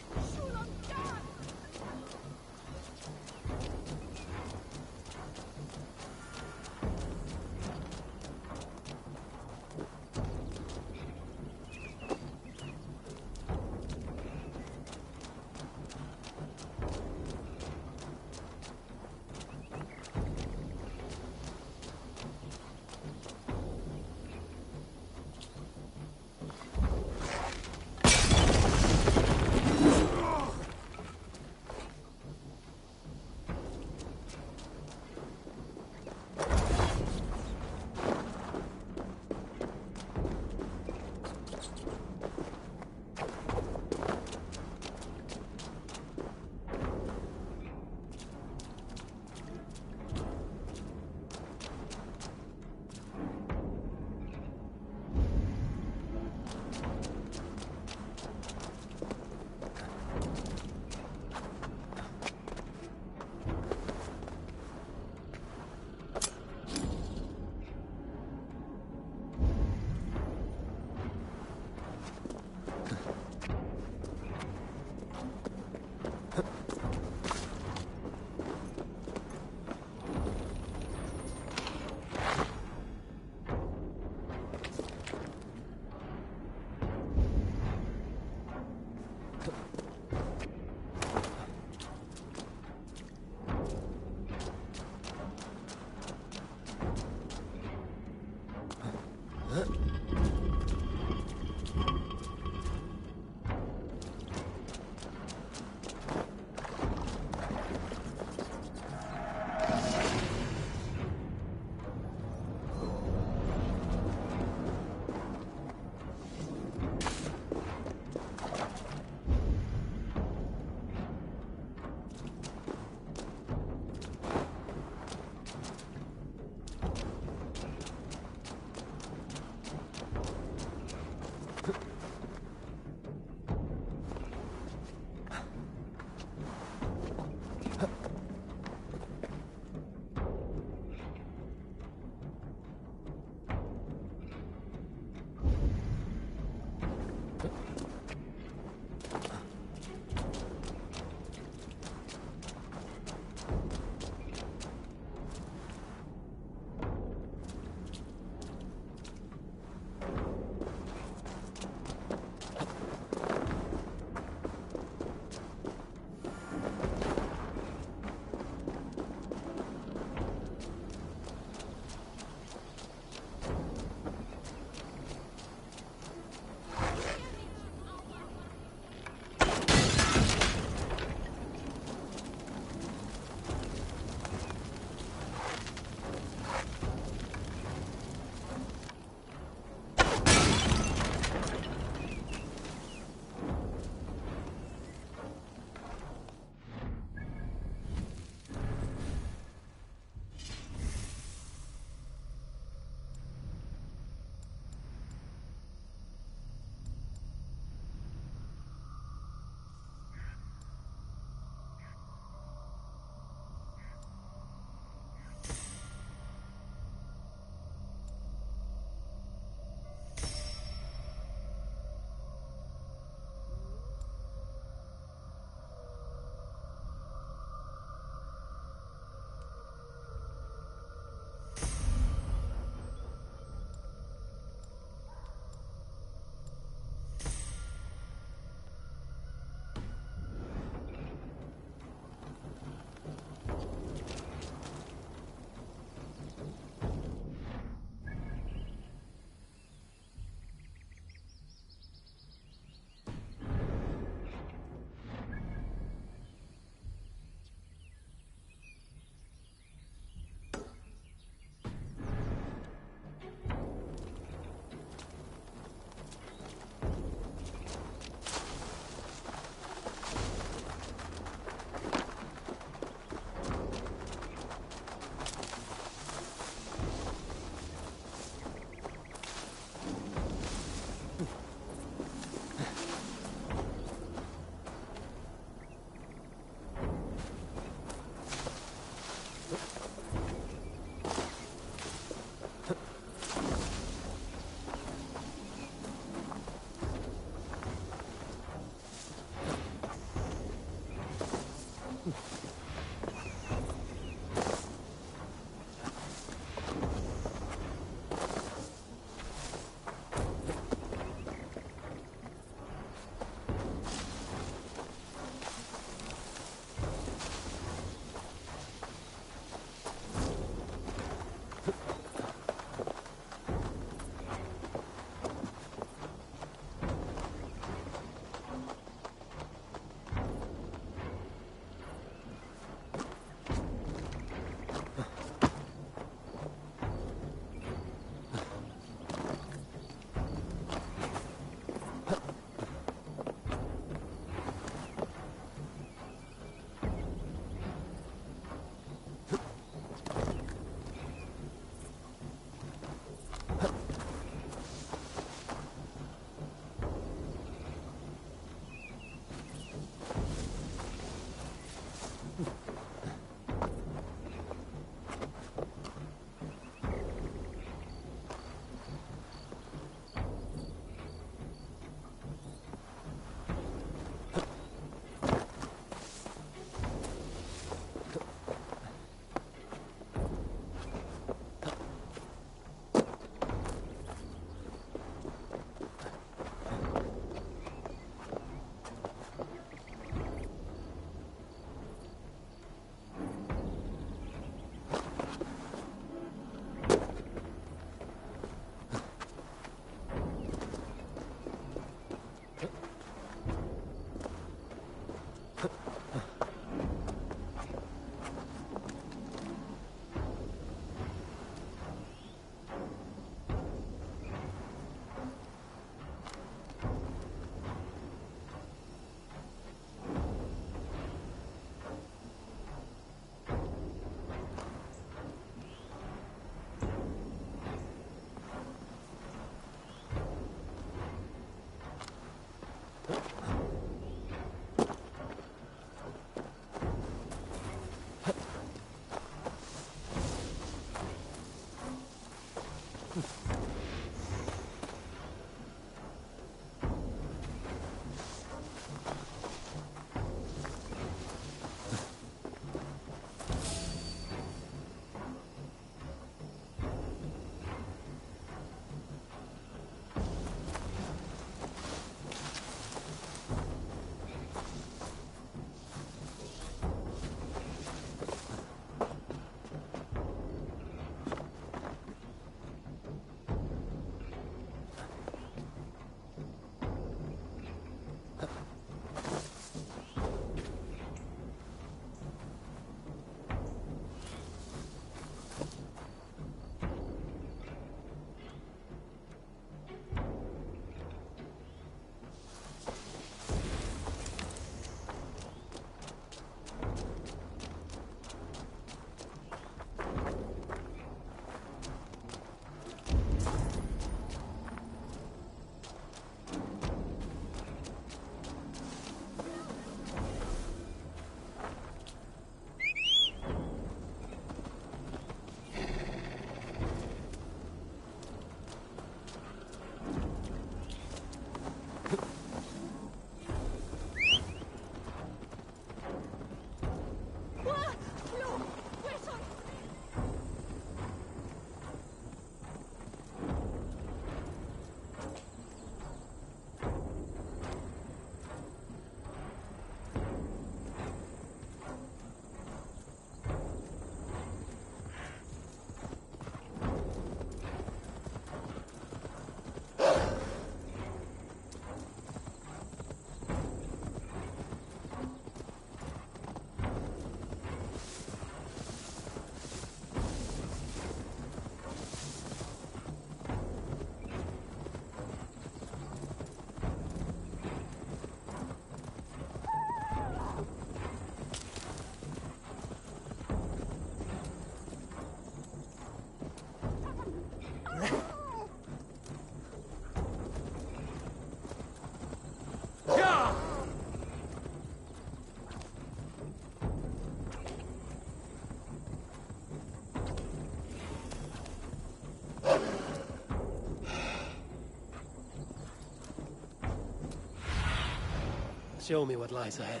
Show me what lies ahead.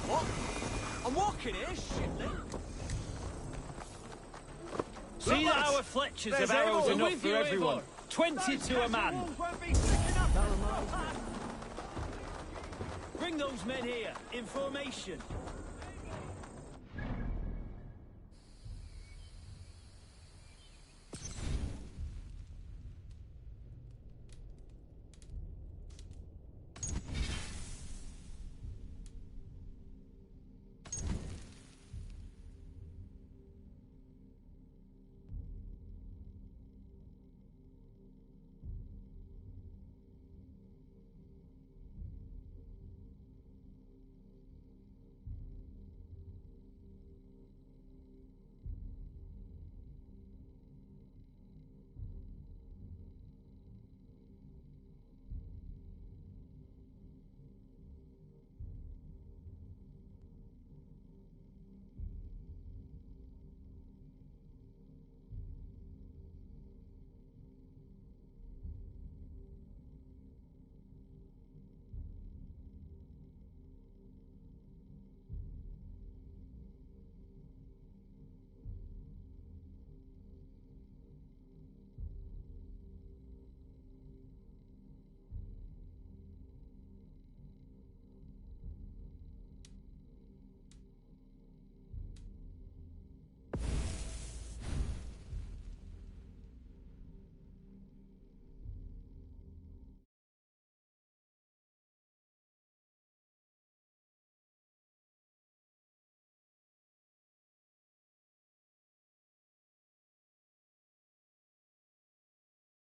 What? I'm walking here, shitling. See that our Fletchers have arrows enough for everyone. 20 to a man. Bring those men here, in formation.